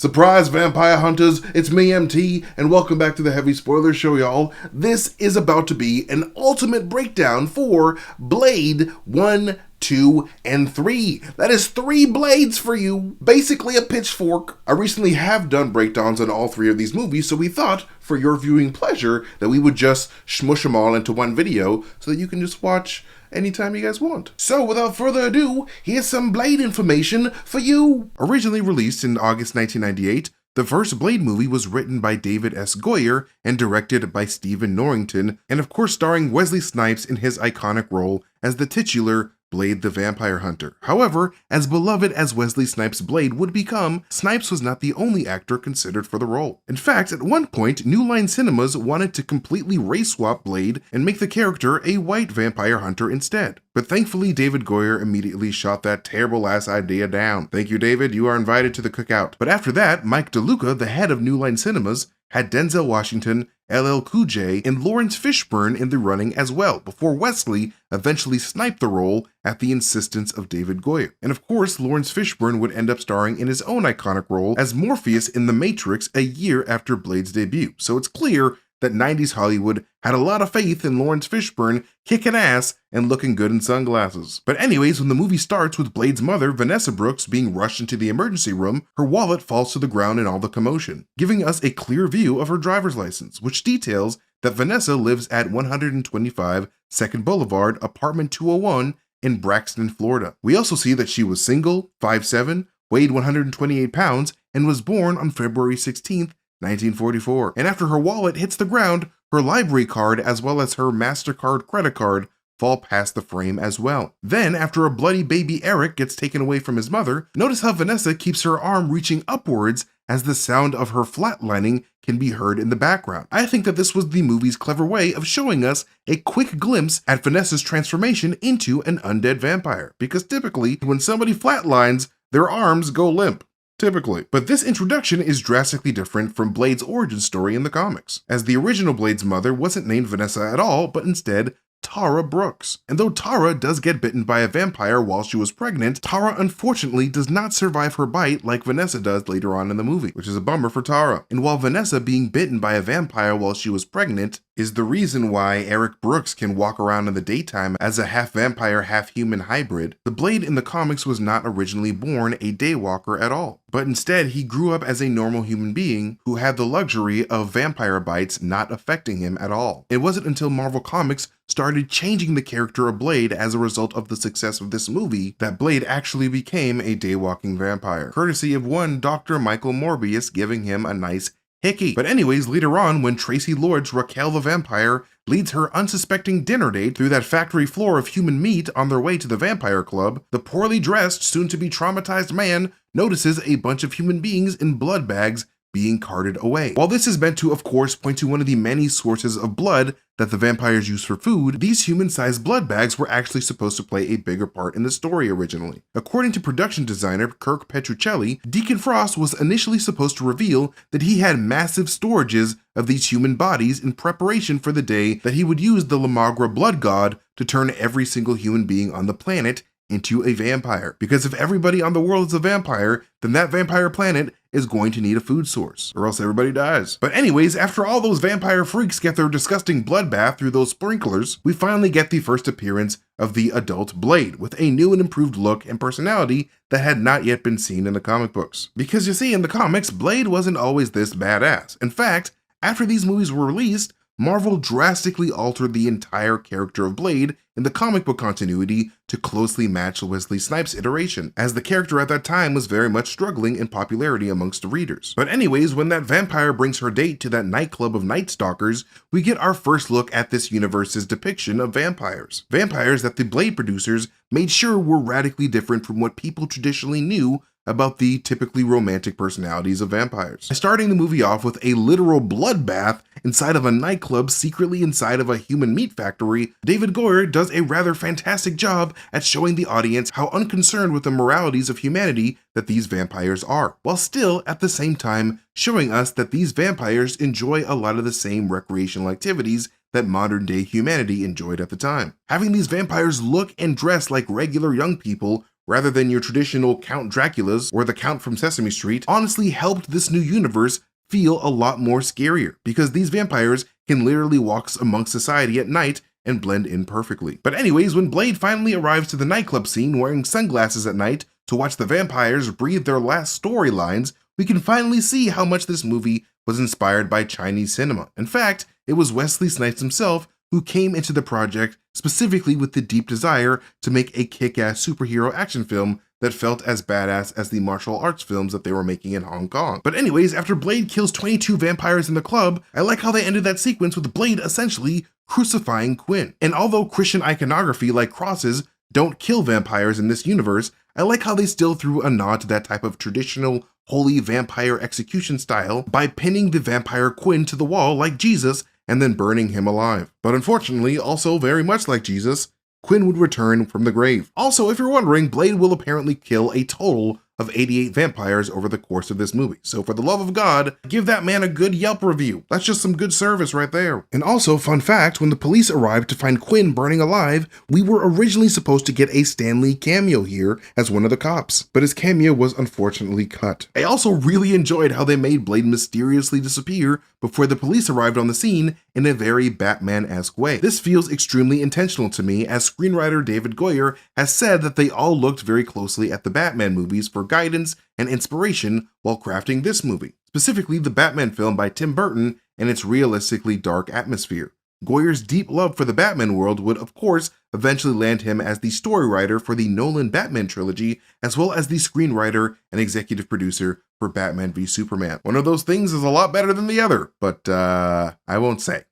Surprise, vampire hunters, it's me, MT, and welcome back to the Heavy Spoiler Show, y'all. This is about to be an ultimate breakdown for Blade 1, 2, and 3. That is 3 blades for you, basically a pitchfork. I recently have done breakdowns on all 3 of these movies, so we thought, for your viewing pleasure, that we would just smush them all into one video so that you can just watch anytime you guys want. So without further ado, here's some Blade information for you. Originally released in August 1998, the first Blade movie was written by David S. Goyer and directed by Stephen Norrington, and of course starring Wesley Snipes in his iconic role as the titular Blade the Vampire Hunter. However, as beloved as Wesley Snipes' Blade would become, Snipes was not the only actor considered for the role. In fact, at one point, New Line Cinemas wanted to completely race-swap Blade and make the character a white vampire hunter instead. But thankfully, David Goyer immediately shot that terrible-ass idea down. Thank you, David, you are invited to the cookout. But after that, Mike DeLuca, the head of New Line Cinemas, had Denzel Washington, LL Cool J, and Lawrence Fishburne in the running as well, before Wesley eventually sniped the role at the insistence of David Goyer. And of course, Lawrence Fishburne would end up starring in his own iconic role as Morpheus in The Matrix a year after Blade's debut. So it's clear that 90s Hollywood had a lot of faith in Lawrence Fishburne kicking ass and looking good in sunglasses. But anyways, when the movie starts with Blade's mother, Vanessa Brooks, being rushed into the emergency room, her wallet falls to the ground in all the commotion, giving us a clear view of her driver's license, which details that Vanessa lives at 125 2nd Boulevard, apartment 201 in Braxton, Florida. We also see that she was single, 5'7", weighed 128 pounds, and was born on February 16th, 1944. And after her wallet hits the ground, her library card as well as her MasterCard credit card fall past the frame as well. Then, after a bloody baby Eric gets taken away from his mother, notice how Vanessa keeps her arm reaching upwards as the sound of her flatlining can be heard in the background. I think that this was the movie's clever way of showing us a quick glimpse at Vanessa's transformation into an undead vampire, because typically, when somebody flatlines, their arms go limp. Typically. But this introduction is drastically different from Blade's origin story in the comics, as the original Blade's mother wasn't named Vanessa at all, but instead Tara Brooks. And though Tara does get bitten by a vampire while she was pregnant, Tara unfortunately does not survive her bite like Vanessa does later on in the movie, which is a bummer for Tara. And while Vanessa being bitten by a vampire while she was pregnant is the reason why Eric Brooks can walk around in the daytime as a half-vampire, half-human hybrid, the Blade in the comics was not originally born a daywalker at all, but instead he grew up as a normal human being who had the luxury of vampire bites not affecting him at all. It wasn't until Marvel Comics started changing the character of Blade as a result of the success of this movie that Blade actually became a daywalking vampire, courtesy of one Dr. Michael Morbius giving him a nice hickey. But anyways, later on, when Tracy Lord's Raquel the Vampire leads her unsuspecting dinner date through that factory floor of human meat on their way to the vampire club, the poorly dressed, soon-to-be traumatized man notices a bunch of human beings in blood bags being carted away. While this is meant to, of course, point to one of the many sources of blood that the vampires use for food, these human-sized blood bags were actually supposed to play a bigger part in the story originally. According to production designer Kirk Petruccelli, Deacon Frost was initially supposed to reveal that he had massive storages of these human bodies in preparation for the day that he would use the Lamagra blood god to turn every single human being on the planet into a vampire. Because if everybody on the world is a vampire, then that vampire planet is going to need a food source, or else everybody dies. But anyways, after all those vampire freaks get their disgusting bloodbath through those sprinklers, we finally get the first appearance of the adult Blade, with a new and improved look and personality that had not yet been seen in the comic books. Because you see, in the comics, Blade wasn't always this badass. In fact, after these movies were released, Marvel drastically altered the entire character of Blade in the comic book continuity to closely match Wesley Snipes' iteration, as the character at that time was very much struggling in popularity amongst the readers. But anyways, when that vampire brings her date to that nightclub of Night Stalkers, we get our first look at this universe's depiction of vampires. Vampires that the Blade producers made sure were radically different from what people traditionally knew about the typically romantic personalities of vampires. Starting the movie off with a literal bloodbath inside of a nightclub secretly inside of a human meat factory, David Goyer does a rather fantastic job at showing the audience how unconcerned with the moralities of humanity that these vampires are, while still at the same time showing us that these vampires enjoy a lot of the same recreational activities that modern day humanity enjoyed at the time. Having these vampires look and dress like regular young people rather than your traditional Count Draculas or the Count from Sesame Street, honestly helped this new universe feel a lot more scarier, because these vampires can literally walk amongst society at night and blend in perfectly. But anyways, when Blade finally arrives to the nightclub scene wearing sunglasses at night to watch the vampires breathe their last storylines, we can finally see how much this movie was inspired by Chinese cinema. In fact, it was Wesley Snipes himself who came into the project specifically with the deep desire to make a kick-ass superhero action film that felt as badass as the martial arts films that they were making in Hong Kong. But anyways, after Blade kills 22 vampires in the club, I like how they ended that sequence with Blade essentially crucifying Quinn. And although Christian iconography like crosses don't kill vampires in this universe, I like how they still threw a nod to that type of traditional holy vampire execution style by pinning the vampire Quinn to the wall like Jesus and then burning him alive. But unfortunately, also very much like Jesus, Quinn would return from the grave. Also, if you're wondering, Blade will apparently kill a total of 88 vampires over the course of this movie. So for the love of God, give that man a good Yelp review. That's just some good service right there. And also, fun fact, when the police arrived to find Quinn burning alive, we were originally supposed to get a Stan Lee cameo here as one of the cops, but his cameo was unfortunately cut. I also really enjoyed how they made Blade mysteriously disappear before the police arrived on the scene in a very Batman-esque way. This feels extremely intentional to me, as screenwriter David Goyer has said that they all looked very closely at the Batman movies for guidance and inspiration while crafting this movie, specifically the Batman film by Tim Burton and its realistically dark atmosphere. Goyer's deep love for the Batman world would, of course, eventually land him as the story writer for the Nolan Batman trilogy, as well as the screenwriter and executive producer for Batman v Superman. One of those things is a lot better than the other, but I won't say.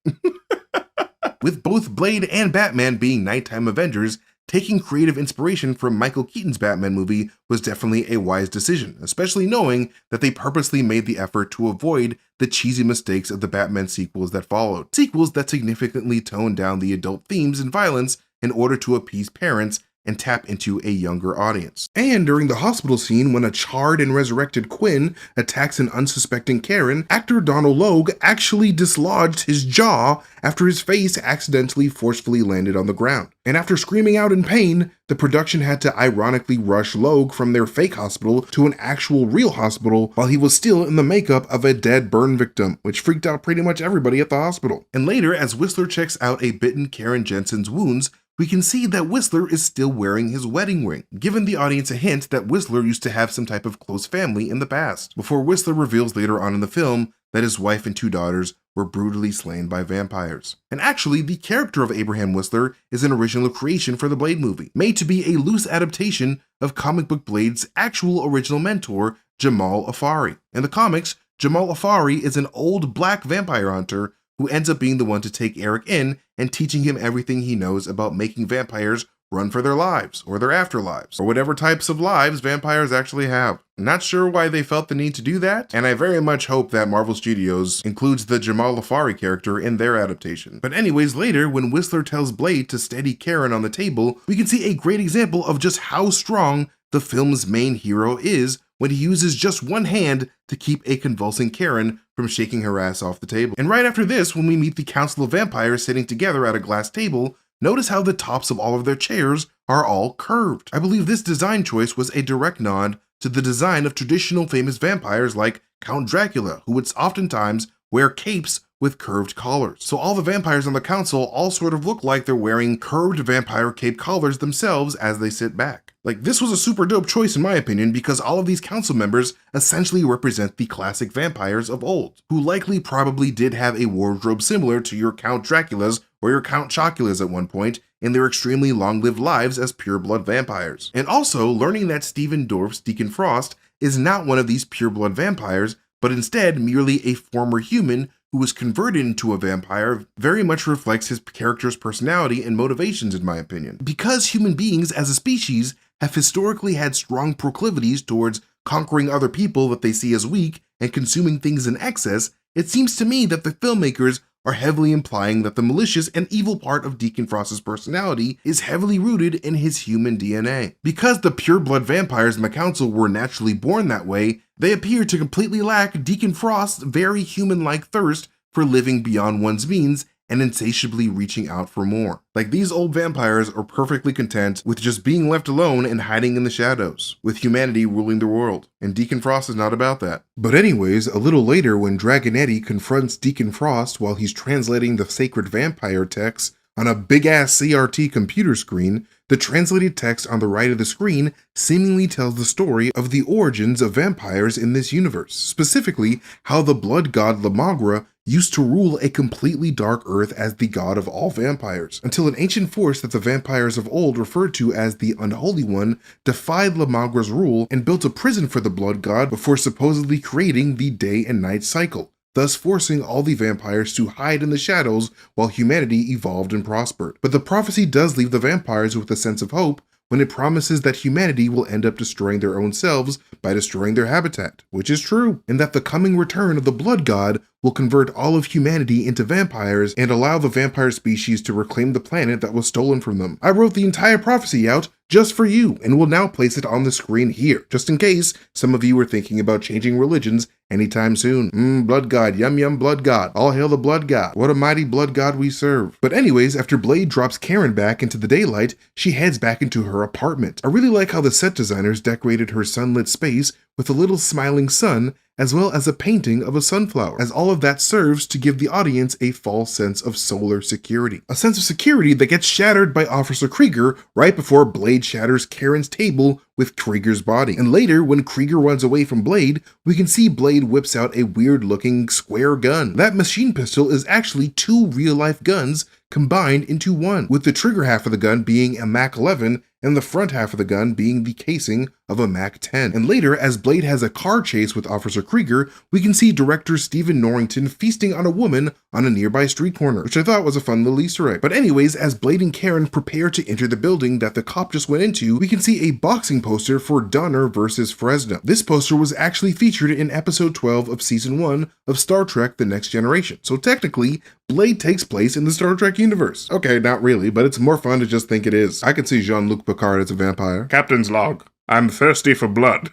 With both Blade and Batman being nighttime Avengers, taking creative inspiration from Michael Keaton's Batman movie was definitely a wise decision, especially knowing that they purposely made the effort to avoid the cheesy mistakes of the Batman sequels that followed. Sequels that significantly toned down the adult themes and violence in order to appease parents and tap into a younger audience. And during the hospital scene, when a charred and resurrected Quinn attacks an unsuspecting Karen, actor Donald Logue actually dislodged his jaw after his face accidentally forcefully landed on the ground. And after screaming out in pain, the production had to ironically rush Logue from their fake hospital to an actual real hospital while he was still in the makeup of a dead burn victim, which freaked out pretty much everybody at the hospital. And later, as Whistler checks out a bitten Karen Jensen's wounds, we can see that Whistler is still wearing his wedding ring, giving the audience a hint that Whistler used to have some type of close family in the past, before Whistler reveals later on in the film that his wife and 2 daughters were brutally slain by vampires. And actually, the character of Abraham Whistler is an original creation for the Blade movie, made to be a loose adaptation of comic book Blade's actual original mentor, Jamal Afari. In the comics, Jamal Afari is an old black vampire hunter who ends up being the one to take Eric in and teaching him everything he knows about making vampires run for their lives, or their afterlives, or whatever types of lives vampires actually have. I'm not sure why they felt the need to do that, and I very much hope that Marvel Studios includes the Jamal Afari character in their adaptation. But anyways, later, when Whistler tells Blade to steady Karen on the table, we can see a great example of just how strong the film's main hero is when he uses just one hand to keep a convulsing Karen from shaking her ass off the table. And right after this, when we meet the Council of Vampires sitting together at a glass table, notice how the tops of all of their chairs are all curved. I believe this design choice was a direct nod to the design of traditional famous vampires like Count Dracula, who would oftentimes wear capes with curved collars. So all the vampires on the council all sort of look like they're wearing curved vampire cape collars themselves as they sit back. Like, this was a super dope choice in my opinion, because all of these council members essentially represent the classic vampires of old, who likely probably did have a wardrobe similar to your Count Draculas or your Count Choculas at one point in their extremely long-lived lives as pureblood vampires. And also, learning that Stephen Dorff's Deacon Frost is not one of these pureblood vampires, but instead merely a former human who was converted into a vampire, very much reflects his character's personality and motivations, in my opinion. Because human beings as a species have historically had strong proclivities towards conquering other people that they see as weak and consuming things in excess, it seems to me that the filmmakers are heavily implying that the malicious and evil part of Deacon Frost's personality is heavily rooted in his human DNA. Because the pureblood vampires in the council were naturally born that way, they appear to completely lack Deacon Frost's very human-like thirst for living beyond one's means and insatiably reaching out for more. Like, these old vampires are perfectly content with just being left alone and hiding in the shadows, with humanity ruling the world. And Deacon Frost is not about that. But anyways, a little later when Dragonetti confronts Deacon Frost while he's translating the sacred vampire text on a big-ass CRT computer screen, the translated text on the right of the screen seemingly tells the story of the origins of vampires in this universe, specifically how the blood god Lamagra used to rule a completely dark earth as the god of all vampires, until an ancient force that the vampires of old referred to as the Unholy One defied Lamagra's rule and built a prison for the blood god before supposedly creating the day and night cycle, thus forcing all the vampires to hide in the shadows while humanity evolved and prospered. But the prophecy does leave the vampires with a sense of hope when it promises that humanity will end up destroying their own selves by destroying their habitat, which is true, and that the coming return of the blood god will convert all of humanity into vampires and allow the vampire species to reclaim the planet that was stolen from them. I wrote the entire prophecy out just for you, and will now place it on the screen here, just in case some of you were thinking about changing religions anytime soon. Blood god, yum yum blood god. All hail the blood god. What a mighty blood god we serve. But anyways, after Blade drops Karen back into the daylight, she heads back into her apartment. I really like how the set designers decorated her sunlit space with a little smiling sun, as well as a painting of a sunflower, as all of that serves to give the audience a false sense of solar security. A sense of security that gets shattered by Officer Krieger right before Blade shatters Karen's table with Krieger's body. And later, when Krieger runs away from Blade, we can see Blade whips out a weird-looking square gun. That machine pistol is actually two real-life guns combined into one, with the trigger half of the gun being a Mac 11 and the front half of the gun being the casing of a Mac 10. And later, as Blade has a car chase with Officer Krieger, we can see director Stephen Norrington feasting on a woman on a nearby street corner, which I thought was a fun little Easter egg. But anyways, as Blade and Karen prepare to enter the building that the cop just went into, we can see a boxing poster for Donner versus Fresno. This poster was actually featured in episode 12 of season 1 of Star Trek: The Next Generation. So technically, Blade takes place in the Star Trek universe. Okay, not really, but it's more fun to just think it is. I can see Jean-Luc Picard as a vampire. Captain's log. I'm thirsty for blood.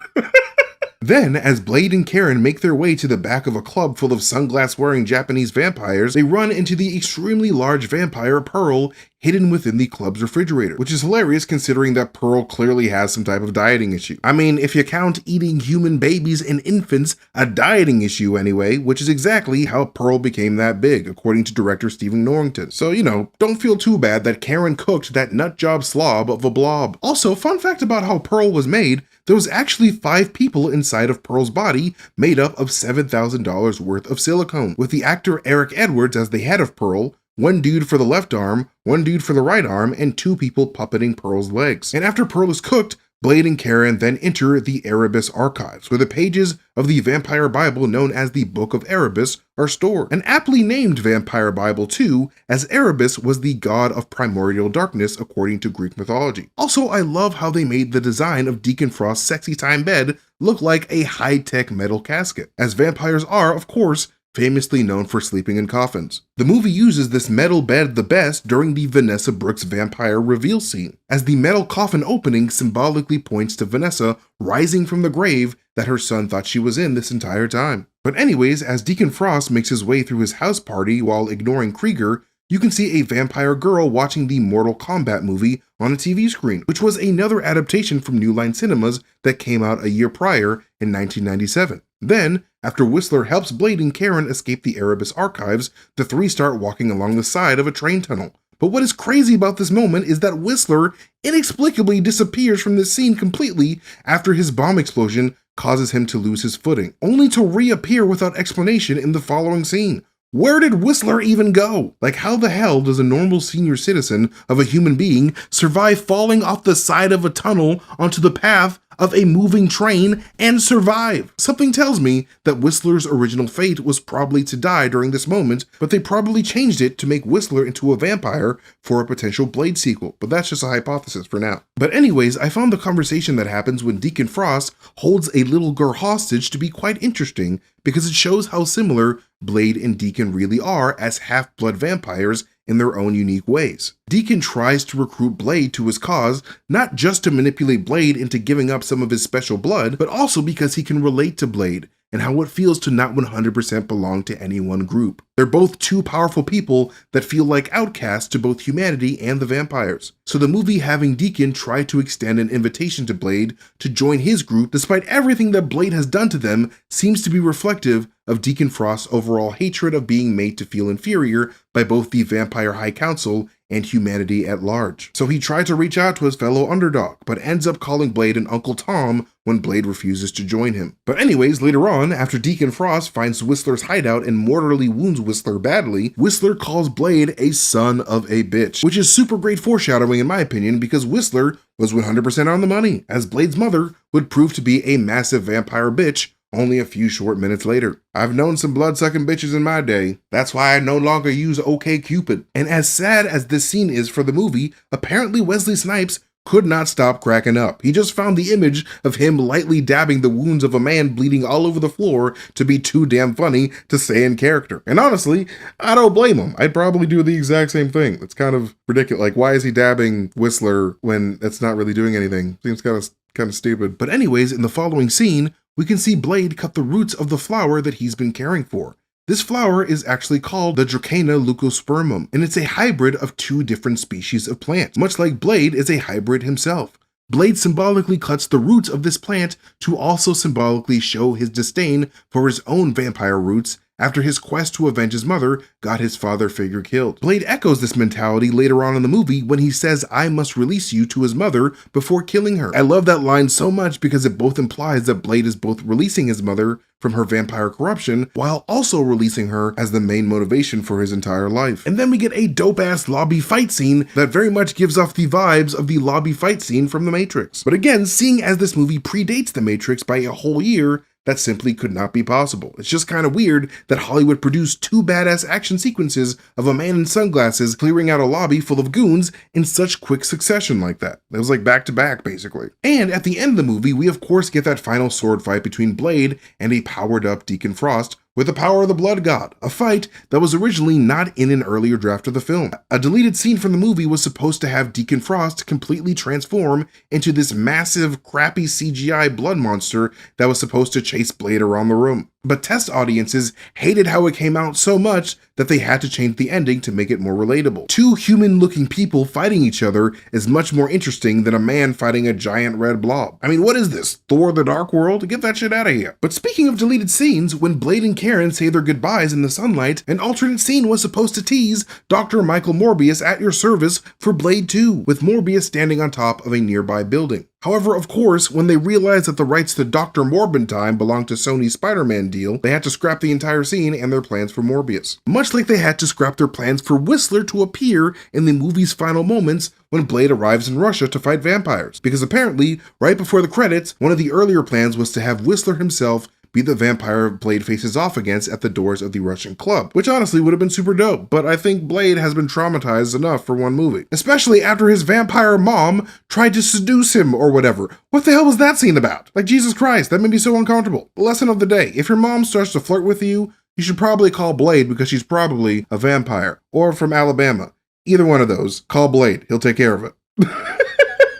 Then, as Blade and Karen make their way to the back of a club full of sunglass-wearing Japanese vampires, they run into the extremely large vampire Pearl hidden within the club's refrigerator, which is hilarious considering that Pearl clearly has some type of dieting issue. I mean, if you count eating human babies and infants a dieting issue anyway, which is exactly how Pearl became that big, according to director Stephen Norrington. So, you know, don't feel too bad that Karen cooked that nutjob slob of a blob. Also, fun fact about how Pearl was made, there was actually 5 people inside of Pearl's body made up of $7,000 worth of silicone, with the actor Eric Edwards as the head of Pearl, 1 dude for the left arm, 1 dude for the right arm, and 2 people puppeting Pearl's legs. And after Pearl is cooked, Blade and Karen then enter the Erebus archives, where the pages of the vampire Bible known as the Book of Erebus are stored. An aptly named vampire Bible too, as Erebus was the god of primordial darkness according to Greek mythology. Also, I love how they made the design of Deacon Frost's sexy time bed look like a high-tech metal casket, as vampires are, of course, famously known for sleeping in coffins. The movie uses this metal bed the best during the Vanessa Brooks vampire reveal scene, as the metal coffin opening symbolically points to Vanessa rising from the grave that her son thought she was in this entire time. But anyways, as Deacon Frost makes his way through his house party while ignoring Krieger, you can see a vampire girl watching the Mortal Kombat movie on a TV screen, which was another adaptation from New Line Cinemas that came out a year prior in 1997. Then, after Whistler helps Blade and Karen escape the Erebus archives, the 3 start walking along the side of a train tunnel. But what is crazy about this moment is that Whistler inexplicably disappears from this scene completely after his bomb explosion causes him to lose his footing, only to reappear without explanation in the following scene. Where did Whistler even go? Like, how the hell does a normal senior citizen of a human being survive falling off the side of a tunnel onto the path of a moving train and survive? Something tells me that Whistler's original fate was probably to die during this moment, but they probably changed it to make Whistler into a vampire for a potential Blade sequel, but that's just a hypothesis for now. But anyways, I found the conversation that happens when Deacon Frost holds a little girl hostage to be quite interesting, because it shows how similar Blade and Deacon really are as half-blood vampires in their own unique ways. Deacon tries to recruit Blade to his cause, not just to manipulate Blade into giving up some of his special blood, but also because he can relate to Blade and how it feels to not 100% belong to any one group. They're both two powerful people that feel like outcasts to both humanity and the vampires. So the movie having Deacon try to extend an invitation to Blade to join his group despite everything that Blade has done to them seems to be reflective of Deacon Frost's overall hatred of being made to feel inferior by both the Vampire High Council and humanity at large. So he tried to reach out to his fellow underdog, but ends up calling Blade an Uncle Tom when Blade refuses to join him. But anyways, later on, after Deacon Frost finds Whistler's hideout and mortally wounds Whistler badly, Whistler calls Blade a son of a bitch, which is super great foreshadowing in my opinion because Whistler was 100% on the money, as Blade's mother would prove to be a massive vampire bitch only a few short minutes later. I've known some blood-sucking bitches in my day. That's why I no longer use OkCupid. And as sad as this scene is for the movie, apparently Wesley Snipes could not stop cracking up. He just found the image of him lightly dabbing the wounds of a man bleeding all over the floor to be too damn funny to say in character. And honestly, I don't blame him. I'd probably do the exact same thing. It's kind of ridiculous. Like, why is he dabbing Whistler when it's not really doing anything? Seems kind of stupid. But anyways, in the following scene, we can see Blade cut the roots of the flower that he's been caring for. This flower is actually called the Dracana leucospermum, and it's a hybrid of two different species of plants, much like Blade is a hybrid himself. Blade symbolically cuts the roots of this plant to also symbolically show his disdain for his own vampire roots after his quest to avenge his mother got his father figure killed. Blade echoes this mentality later on in the movie when he says, "I must release you" to his mother before killing her. I love that line so much because it both implies that Blade is both releasing his mother from her vampire corruption while also releasing her as the main motivation for his entire life. And then we get a dope-ass lobby fight scene that very much gives off the vibes of the lobby fight scene from The Matrix. But again, seeing as this movie predates The Matrix by a whole year, that simply could not be possible. It's just kind of weird that Hollywood produced two badass action sequences of a man in sunglasses clearing out a lobby full of goons in such quick succession like that. It was like back to back, basically. And at the end of the movie, we of course get that final sword fight between Blade and a powered up Deacon Frost with the power of the Blood God, a fight that was originally not in an earlier draft of the film. A deleted scene from the movie was supposed to have Deacon Frost completely transform into this massive, crappy CGI blood monster that was supposed to chase Blade around the room. But test audiences hated how it came out so much that they had to change the ending to make it more relatable. Two human-looking people fighting each other is much more interesting than a man fighting a giant red blob. I mean, what is this? Thor the Dark World? Get that shit out of here. But speaking of deleted scenes, when Blade and Karen say their goodbyes in the sunlight, an alternate scene was supposed to tease Dr. Michael Morbius at your service for Blade 2, with Morbius standing on top of a nearby building. However, of course, when they realized that the rights to Dr. Morbin Time belonged to Sony's Spider-Man deal, they had to scrap the entire scene and their plans for Morbius. Much like they had to scrap their plans for Whistler to appear in the movie's final moments when Blade arrives in Russia to fight vampires. Because apparently, right before the credits, one of the earlier plans was to have Whistler himself be the vampire Blade faces off against at the doors of the Russian club, which honestly would have been super dope, but I think Blade has been traumatized enough for one movie. Especially after his vampire mom tried to seduce him or whatever. What the hell was that scene about? Like, Jesus Christ, that made me so uncomfortable. Lesson of the day, if your mom starts to flirt with you, you should probably call Blade because she's probably a vampire, or from Alabama. Either one of those, call Blade, he'll take care of it.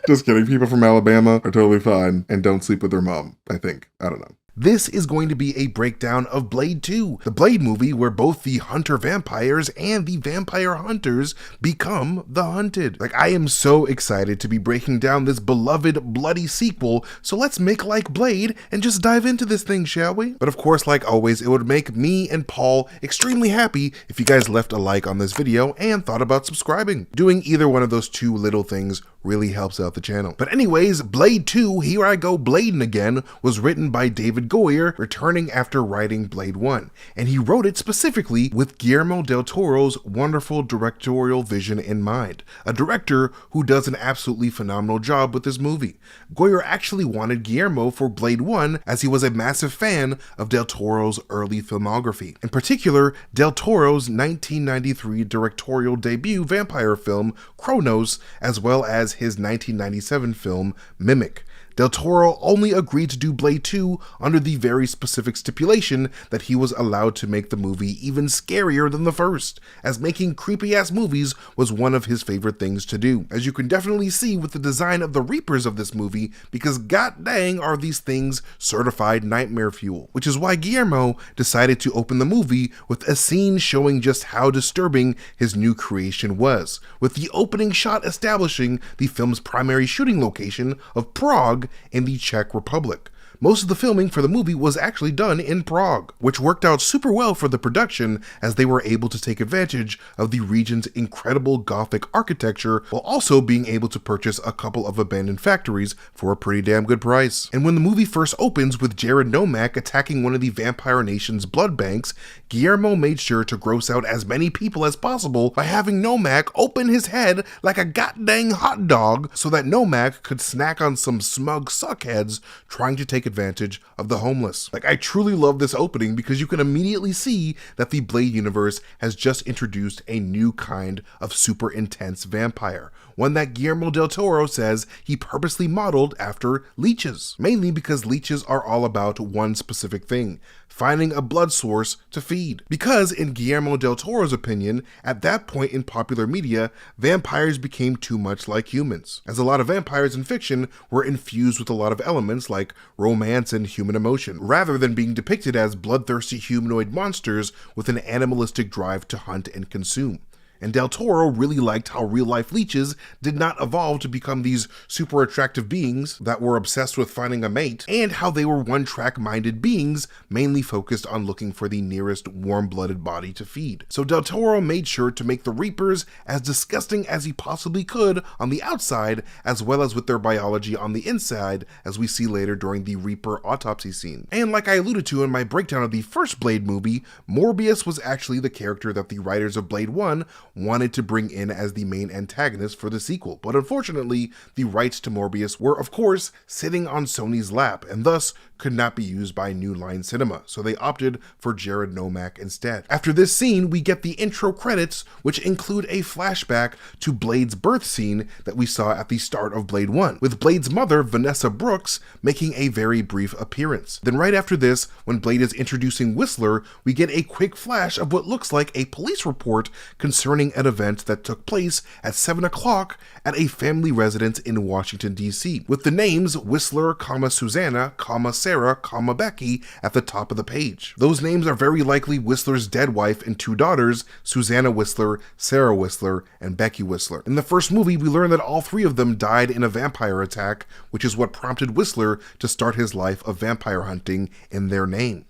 Just kidding, people from Alabama are totally fine and don't sleep with their mom, I think. I don't know. This is going to be a breakdown of Blade 2, the Blade movie where both the hunter vampires and the vampire hunters become the hunted. Like, I am so excited to be breaking down this beloved bloody sequel, so let's make like Blade and just dive into this thing, shall we? But of course, like always, it would make me and Paul extremely happy if you guys left a like on this video and thought about subscribing. Doing either one of those two little things really helps out the channel. But anyways, Blade 2, Here I Go Blading Again, was written by David Goyer, returning after writing Blade 1, and he wrote it specifically with Guillermo del Toro's wonderful directorial vision in mind, a director who does an absolutely phenomenal job with this movie. Goyer actually wanted Guillermo for Blade 1 as he was a massive fan of del Toro's early filmography, in particular del Toro's 1993 directorial debut vampire film Cronos, as well as his 1997 film Mimic. Del Toro only agreed to do Blade 2 under the very specific stipulation that he was allowed to make the movie even scarier than the first, as making creepy-ass movies was one of his favorite things to do, as you can definitely see with the design of the Reapers of this movie, because god dang are these things certified nightmare fuel, which is why Guillermo decided to open the movie with a scene showing just how disturbing his new creation was, with the opening shot establishing the film's primary shooting location of Prague in the Czech Republic. Most of the filming for the movie was actually done in Prague, which worked out super well for the production as they were able to take advantage of the region's incredible Gothic architecture while also being able to purchase a couple of abandoned factories for a pretty damn good price. And when the movie first opens with Jared Nomak attacking one of the Vampire Nation's blood banks, Guillermo made sure to gross out as many people as possible by having Nomak open his head like a goddamn hot dog so that Nomak could snack on some smug suckheads trying to take advantage of the homeless. Like, I truly love this opening because you can immediately see that the Blade universe has just introduced a new kind of super intense vampire, one that Guillermo del Toro says he purposely modeled after leeches, mainly because leeches are all about one specific thing: finding a blood source to feed. Because in Guillermo del Toro's opinion, at that point in popular media, vampires became too much like humans, as a lot of vampires in fiction were infused with a lot of elements like romance and human emotion, rather than being depicted as bloodthirsty humanoid monsters with an animalistic drive to hunt and consume. And Del Toro really liked how real-life leeches did not evolve to become these super attractive beings that were obsessed with finding a mate, and how they were one-track minded beings mainly focused on looking for the nearest warm-blooded body to feed. So Del Toro made sure to make the Reapers as disgusting as he possibly could on the outside, as well as with their biology on the inside, as we see later during the Reaper autopsy scene. And like I alluded to in my breakdown of the first Blade movie, Morbius was actually the character that the writers of Blade 1 wanted to bring in as the main antagonist for the sequel, but unfortunately, the rights to Morbius were of course sitting on Sony's lap, and thus could not be used by New Line Cinema, so they opted for Jared Nomak instead. After this scene, we get the intro credits, which include a flashback to Blade's birth scene that we saw at the start of Blade 1, with Blade's mother, Vanessa Brooks, making a very brief appearance. Then right after this, when Blade is introducing Whistler, we get a quick flash of what looks like a police report concerning an event that took place at 7 o'clock at a family residence in Washington, D.C., with the names Whistler, Susanna, Sarah, Becky at the top of the page. Those names are very likely Whistler's dead wife and two daughters, Susanna Whistler, Sarah Whistler, and Becky Whistler. In the first movie, we learn that all three of them died in a vampire attack, which is what prompted Whistler to start his life of vampire hunting in their name.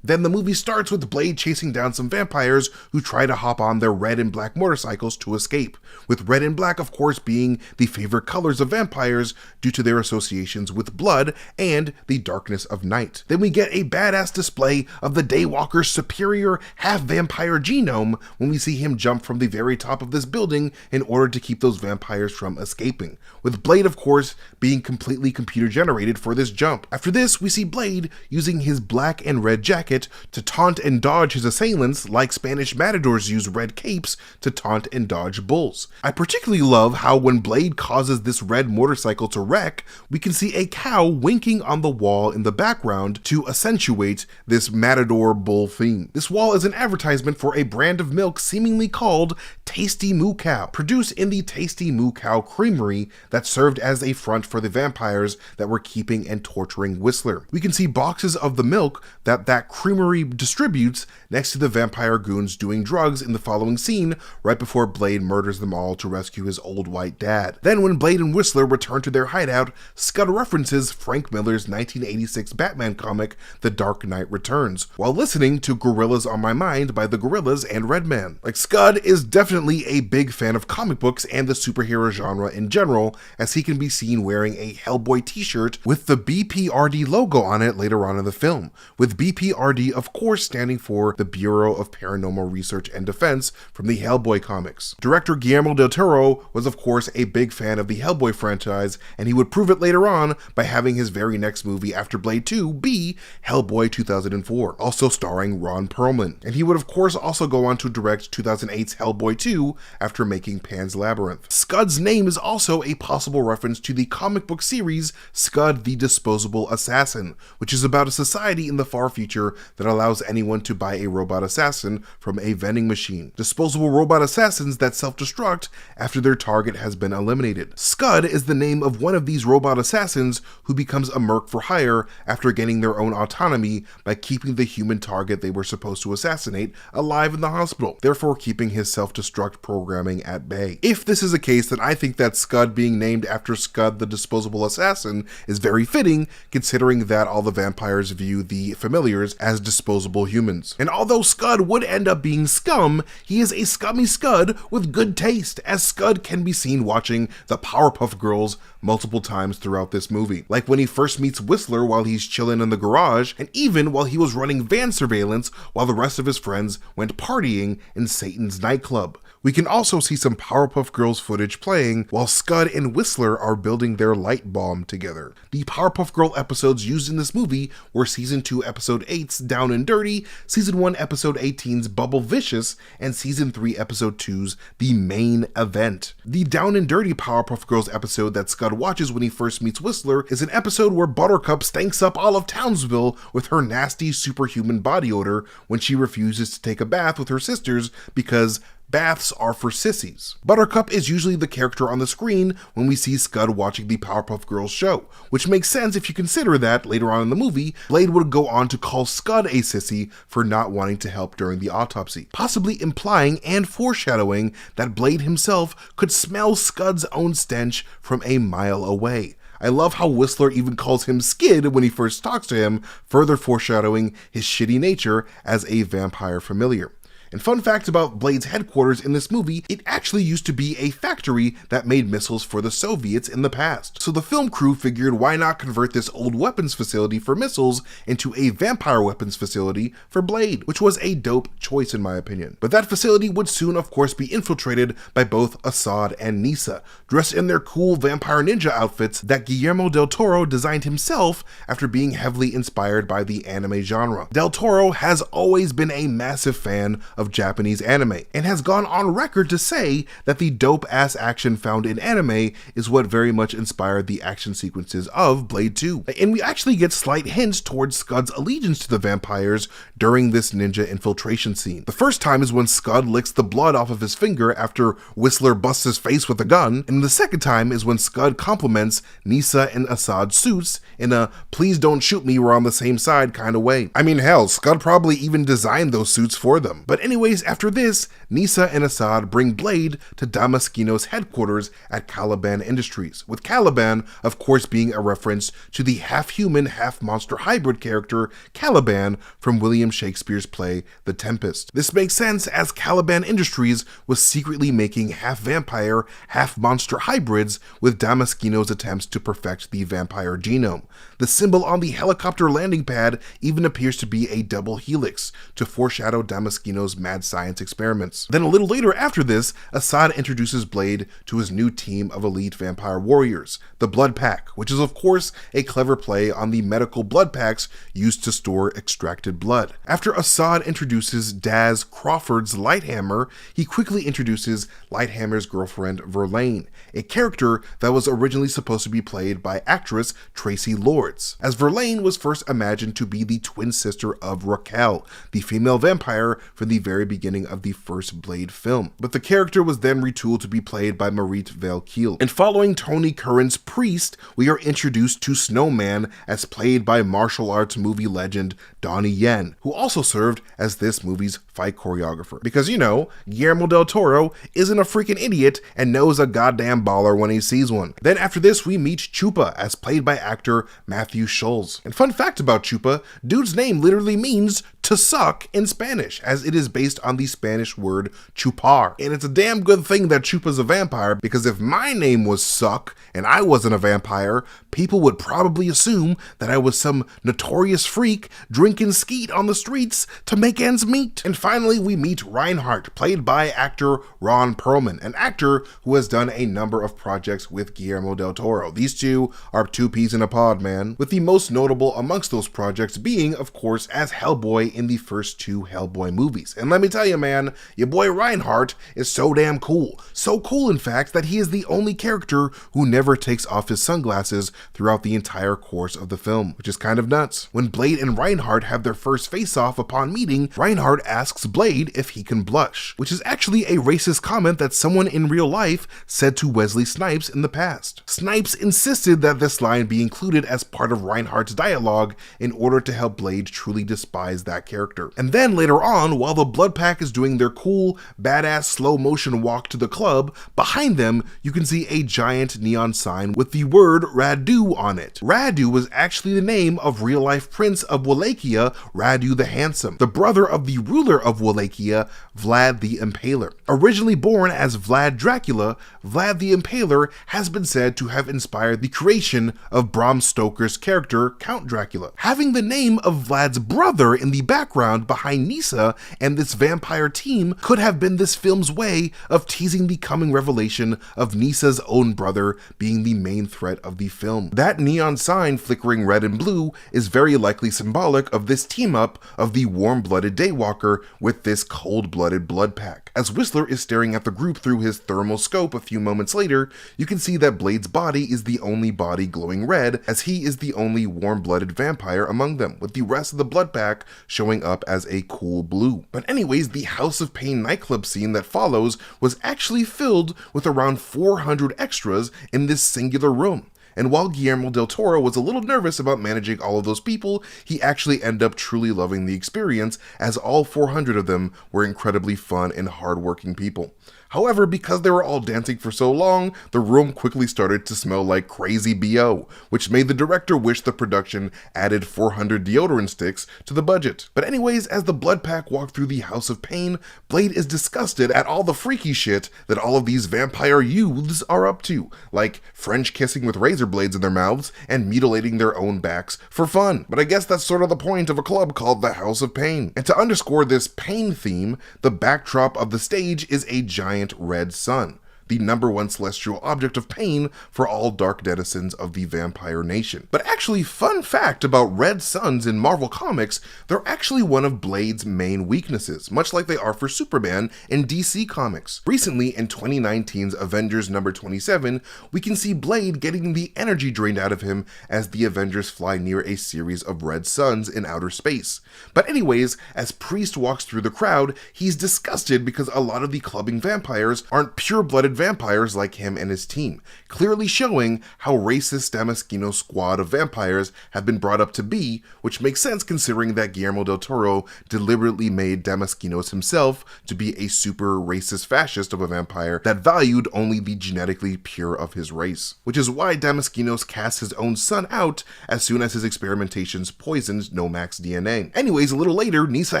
Then the movie starts with Blade chasing down some vampires who try to hop on their red and black motorcycles to escape, with red and black of course being the favorite colors of vampires due to their associations with blood and the darkness of night. Then we get a badass display of the daywalker's superior half-vampire genome when we see him jump from the very top of this building in order to keep those vampires from escaping, with Blade of course being completely computer generated for this jump. After this, we see Blade using his black and red jacket to taunt and dodge his assailants like Spanish matadors use red capes to taunt and dodge bulls. I particularly love how when Blade causes this red motorcycle to wreck, we can see a cow winking on the wall in the background to accentuate this matador bull theme. This wall is an advertisement for a brand of milk seemingly called Tasty Moo Cow, produced in the Tasty Moo Cow Creamery that served as a front for the vampires that were keeping and torturing Whistler. We can see boxes of the milk that creamery distributes next to the vampire goons doing drugs in the following scene right before Blade murders them all to rescue his old white dad. Then when Blade and Whistler return to their hideout, Scud references Frank Miller's 1986 Batman comic The Dark Knight Returns while listening to Gorillas on My Mind by the Gorillaz and Redman. Like, Scud is definitely a big fan of comic books and the superhero genre in general, as he can be seen wearing a Hellboy t-shirt with the BPRD logo on it later on in the film, with BPRD of course standing for the Bureau of Paranormal Research and Defense from the Hellboy comics. Director Guillermo del Toro was of course a big fan of the Hellboy franchise, and he would prove it later on by having his very next movie after Blade 2 be Hellboy 2004, also starring Ron Perlman. And he would of course also go on to direct 2008's Hellboy 2 2 after making Pan's Labyrinth. Scud's name is also a possible reference to the comic book series Scud the Disposable Assassin, which is about a society in the far future that allows anyone to buy a robot assassin from a vending machine. Disposable robot assassins that self-destruct after their target has been eliminated. Scud is the name of one of these robot assassins who becomes a merc for hire after gaining their own autonomy by keeping the human target they were supposed to assassinate alive in the hospital, therefore keeping his self-destruct programming at bay. If this is the case, then I think that Scud being named after Scud the Disposable Assassin is very fitting, considering that all the vampires view the familiars as disposable humans. And although Scud would end up being scum, he is a scummy Scud with good taste, as Scud can be seen watching the Powerpuff Girls multiple times throughout this movie. Like when he first meets Whistler while he's chilling in the garage, and even while he was running van surveillance while the rest of his friends went partying in Satan's nightclub. We can also see some Powerpuff Girls footage playing while Scud and Whistler are building their light bomb together. The Powerpuff Girl episodes used in this movie were Season 2 Episode 8's Down and Dirty, Season 1 Episode 18's Bubble Vicious, and Season 3 Episode 2's The Main Event. The Down and Dirty Powerpuff Girls episode that Scud watches when he first meets Whistler is an episode where Buttercup stinks up all of Townsville with her nasty superhuman body odor when she refuses to take a bath with her sisters because baths are for sissies. Buttercup is usually the character on the screen when we see Scud watching the Powerpuff Girls show, which makes sense if you consider that, later on in the movie, Blade would go on to call Scud a sissy for not wanting to help during the autopsy, possibly implying and foreshadowing that Blade himself could smell Scud's own stench from a mile away. I love how Whistler even calls him Skid when he first talks to him, further foreshadowing his shitty nature as a vampire familiar. And fun fact about Blade's headquarters in this movie, it actually used to be a factory that made missiles for the Soviets in the past. So the film crew figured why not convert this old weapons facility for missiles into a vampire weapons facility for Blade, which was a dope choice in my opinion. But that facility would soon of course be infiltrated by both Assad and Nisa, dressed in their cool vampire ninja outfits that Guillermo del Toro designed himself after being heavily inspired by the anime genre. Del Toro has always been a massive fan of Japanese anime, and has gone on record to say that the dope-ass action found in anime is what very much inspired the action sequences of Blade 2. And we actually get slight hints towards Scud's allegiance to the vampires during this ninja infiltration scene. The first time is when Scud licks the blood off of his finger after Whistler busts his face with a gun, and the second time is when Scud compliments Nisa and Assad's suits in a "please don't shoot me, we're on the same side" kind of way. I mean, hell, Scud probably even designed those suits for them. But anyways, after this, Nisa and Assad bring Blade to Damaskino's headquarters at Caliban Industries, with Caliban, of course, being a reference to the half-human, half-monster hybrid character Caliban from William Shakespeare's play The Tempest. This makes sense as Caliban Industries was secretly making half-vampire, half-monster hybrids with Damaskino's attempts to perfect the vampire genome. The symbol on the helicopter landing pad even appears to be a double helix to foreshadow Damaskino's mad science experiments. Then a little later after this, Assad introduces Blade to his new team of elite vampire warriors, the Blood Pack, which is of course a clever play on the medical blood packs used to store extracted blood. After Assad introduces Daz Crawford's Lighthammer, he quickly introduces Lighthammer's girlfriend Verlaine, a character that was originally supposed to be played by actress Tracy Lords, as Verlaine was first imagined to be the twin sister of Raquel, the female vampire from the very beginning of the first Blade film. But the character was then retooled to be played by Marit Valkeel. And following Tony Curran's Priest, we are introduced to Snowman as played by martial arts movie legend Donnie Yen, who also served as this movie's fight choreographer. Because, you know, Guillermo del Toro isn't a freaking idiot and knows a goddamn baller when he sees one. Then after this, we meet Chupa as played by actor Matthew Schulz. And fun fact about Chupa, dude's name literally means to suck in Spanish, as it is based on the Spanish word chupar. And it's a damn good thing that Chupa's a vampire, because if my name was Suck and I wasn't a vampire, people would probably assume that I was some notorious freak drinking skeet on the streets to make ends meet. And finally, we meet Reinhardt, played by actor Ron Perlman, an actor who has done a number of projects with Guillermo del Toro. These two are two peas in a pod, man, with the most notable amongst those projects being, of course, as Hellboy in the first two Hellboy movies. And let me tell you, man, your boy Reinhardt is so damn cool. So cool, in fact, that he is the only character who never takes off his sunglasses throughout the entire course of the film, which is kind of nuts. When Blade and Reinhardt have their first face-off upon meeting, Reinhardt asks Blade if he can blush, which is actually a racist comment that someone in real life said to Wesley Snipes in the past. Snipes insisted that this line be included as part of Reinhardt's dialogue in order to help Blade truly despise that character. And then later on, while the Blood Pack is doing their cool, badass slow motion walk to the club, behind them you can see a giant neon sign with the word Radu on it. Radu was actually the name of real-life Prince of Wallachia, Radu the Handsome, the brother of the ruler of Wallachia, Vlad the Impaler. Originally born as Vlad Dracula, Vlad the Impaler has been said to have inspired the creation of Bram Stoker's character, Count Dracula. Having the name of Vlad's brother in the background behind Nyssa and this vampire team could have been this film's way of teasing the coming revelation of Nyssa's own brother being the main threat of the film. That neon sign flickering red and blue is very likely symbolic of this team-up of the warm-blooded daywalker with this cold-blooded blood pack. As Whistler is staring at the group through his thermal scope a few moments later, you can see that Blade's body is the only body glowing red, as he is the only warm-blooded vampire among them, with the rest of the blood pack showing up as a cool blue. But anyways, the House of Pain nightclub scene that follows was actually filled with around 400 extras in this singular room. And while Guillermo del Toro was a little nervous about managing all of those people, he actually ended up truly loving the experience, as all 400 of them were incredibly fun and hardworking people. However, because they were all dancing for so long, the room quickly started to smell like crazy BO, which made the director wish the production added 400 deodorant sticks to the budget. But anyways, as the blood pack walk through the House of Pain, Blade is disgusted at all the freaky shit that all of these vampire youths are up to, like French kissing with razor blades in their mouths and mutilating their own backs for fun. But I guess that's sort of the point of a club called the House of Pain. And to underscore this pain theme, the backdrop of the stage is a giant red sun, the #1 celestial object of pain for all dark denizens of the vampire nation. But actually, fun fact about red suns in Marvel Comics, they're actually one of Blade's main weaknesses, much like they are for Superman in DC Comics. Recently, in 2019's Avengers #27, we can see Blade getting the energy drained out of him as the Avengers fly near a series of red suns in outer space. But anyways, as Priest walks through the crowd, he's disgusted because a lot of the clubbing vampires aren't pure-blooded vampires like him and his team, clearly showing how racist Damaskino's squad of vampires have been brought up to be, which makes sense considering that Guillermo del Toro deliberately made Damaskinos himself to be a super racist fascist of a vampire that valued only the genetically pure of his race. Which is why Damaskinos cast his own son out as soon as his experimentations poisoned Nomak's DNA. Anyways, a little later, Nyssa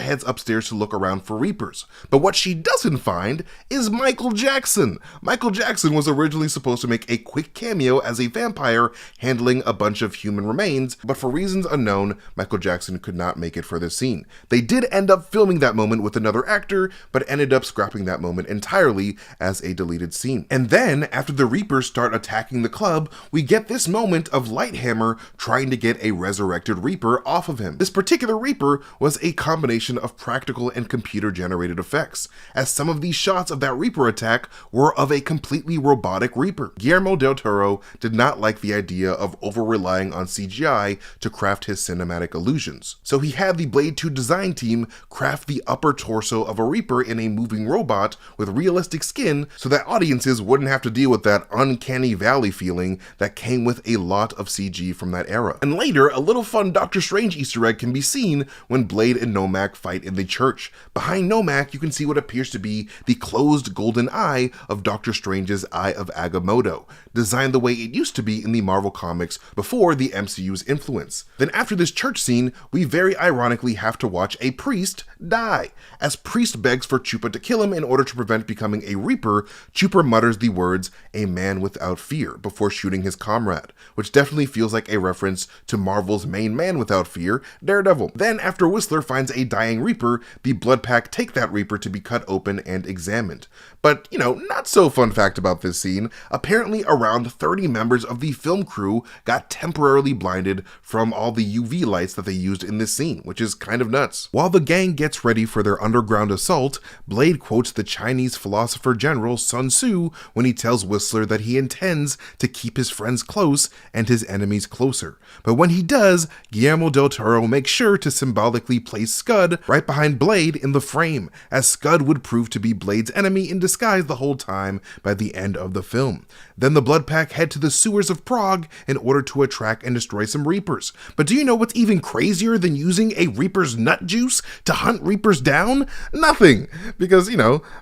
heads upstairs to look around for Reapers, but what she doesn't find is Michael Jackson. Michael Jackson was originally supposed to make a quick cameo as a vampire handling a bunch of human remains, but for reasons unknown, Michael Jackson could not make it for this scene. They did end up filming that moment with another actor, but ended up scrapping that moment entirely as a deleted scene. And then, after the Reapers start attacking the club, we get this moment of Lighthammer trying to get a resurrected Reaper off of him. This particular Reaper was a combination of practical and computer-generated effects, as some of these shots of that Reaper attack were of a completely robotic Reaper. Guillermo del Toro did not like the idea of over-relying on CGI to craft his cinematic illusions, so he had the Blade 2 design team craft the upper torso of a Reaper in a moving robot with realistic skin so that audiences wouldn't have to deal with that uncanny valley feeling that came with a lot of CG from that era. And later, a little fun Doctor Strange Easter egg can be seen when Blade and Nomak fight in the church. Behind Nomak, you can see what appears to be the closed golden eye of Doctor Strange's Eye of Agamotto, designed the way it used to be in the Marvel Comics before the MCU's influence. Then after this church scene, we very ironically have to watch a priest die. As Priest begs for Chupa to kill him in order to prevent becoming a Reaper, Chupa mutters the words, "a man without fear," before shooting his comrade, which definitely feels like a reference to Marvel's main man without fear, Daredevil. Then after Whistler finds a dying Reaper, the Blood Pack take that Reaper to be cut open and examined. But, not so fun fact about this scene, apparently around 30 members of the film crew got temporarily blinded from all the UV lights that they used in this scene, which is kind of nuts. While the gang gets ready for their underground assault, Blade quotes the Chinese philosopher general Sun Tzu when he tells Whistler that he intends to keep his friends close and his enemies closer. But when he does, Guillermo del Toro makes sure to symbolically place Scud right behind Blade in the frame, as Scud would prove to be Blade's enemy in disguise the whole time by the end of the film. Then the Blood Pack head to the sewers of Prague in order to attract and destroy some Reapers. But do you know what's even crazier than using a Reaper's nut juice to hunt Reapers down? Nothing, because,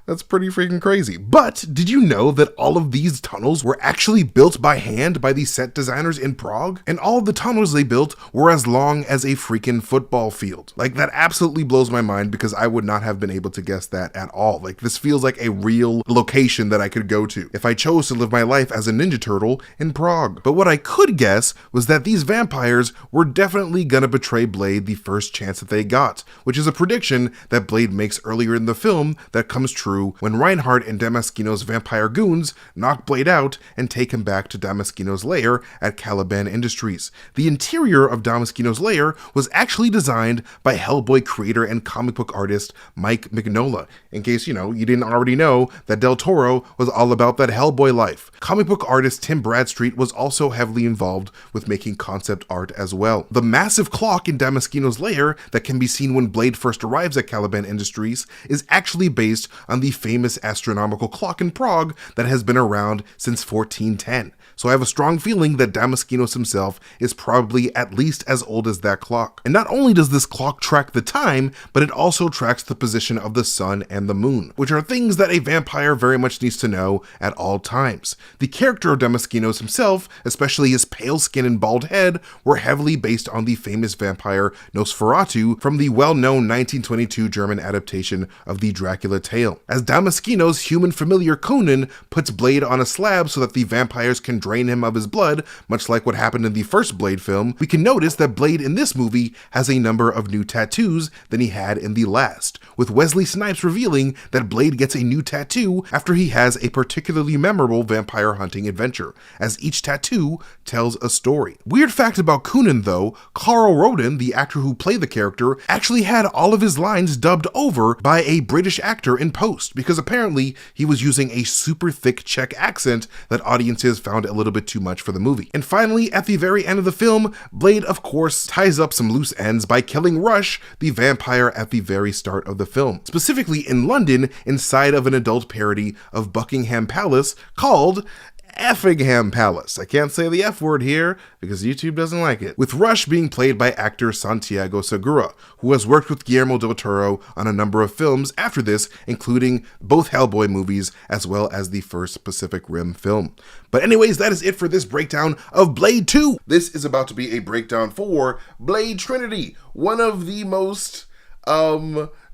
that's pretty freaking crazy. But did you know that all of these tunnels were actually built by hand by the set designers in Prague? And all of the tunnels they built were as long as a freaking football field. Like, that absolutely blows my mind, because I would not have been able to guess that at all. Like, this feels like a real location that I could go to if I chose to live my life as a Ninja Turtle in Prague. But what I could guess was that these vampires were definitely gonna betray Blade the first chance that they got, which is a prediction that Blade makes earlier in the film that comes true when Reinhardt and Damaskino's vampire goons knock Blade out and take him back to Damaskino's lair at Caliban Industries. The interior of Damaskino's lair was actually designed by Hellboy creator and comic book artist Mike Mignola, in case, you didn't already know that Del Toro was all about that Hellboy life. Comic book artist Tim Bradstreet was also heavily involved with making concept art as well. The massive clock in Damaskino's lair that can be seen when Blade first arrives at Caliban Industries is actually based on the famous astronomical clock in Prague that has been around since 1410. So I have a strong feeling that Damaskinos himself is probably at least as old as that clock. And not only does this clock track the time, but it also tracks the position of the sun and the moon, which are things that a vampire very much needs to know at all times. The character of Damaskinos himself, especially his pale skin and bald head, were heavily based on the famous vampire Nosferatu from the well-known 1922 German adaptation of the Dracula tale. As Damaskinos' human familiar Conan puts Blade on a slab so that the vampires can drain him of his blood, much like what happened in the first Blade film, we can notice that Blade in this movie has a number of new tattoos than he had in the last, with Wesley Snipes revealing that Blade gets a new tattoo after he has a particularly memorable vampire hunting adventure, as each tattoo tells a story. Weird fact about Conan though, Carl Roden, the actor who played the character, actually had all of his lines dubbed over by a British actor in post, because apparently he was using a super thick Czech accent that audiences found a little bit too much for the movie. And finally, at the very end of the film, Blade of course ties up some loose ends by killing Rush, the vampire, at the very start of the film, specifically in London inside of an adult parody of Buckingham Palace called Effingham Palace. I can't say the F word here because YouTube doesn't like it. With Rush being played by actor Santiago Segura, who has worked with Guillermo del Toro on a number of films after this, including both Hellboy movies as well as the first Pacific Rim film. But anyways, that is it for this breakdown of Blade 2. This is about to be a breakdown for Blade Trinity, one of the most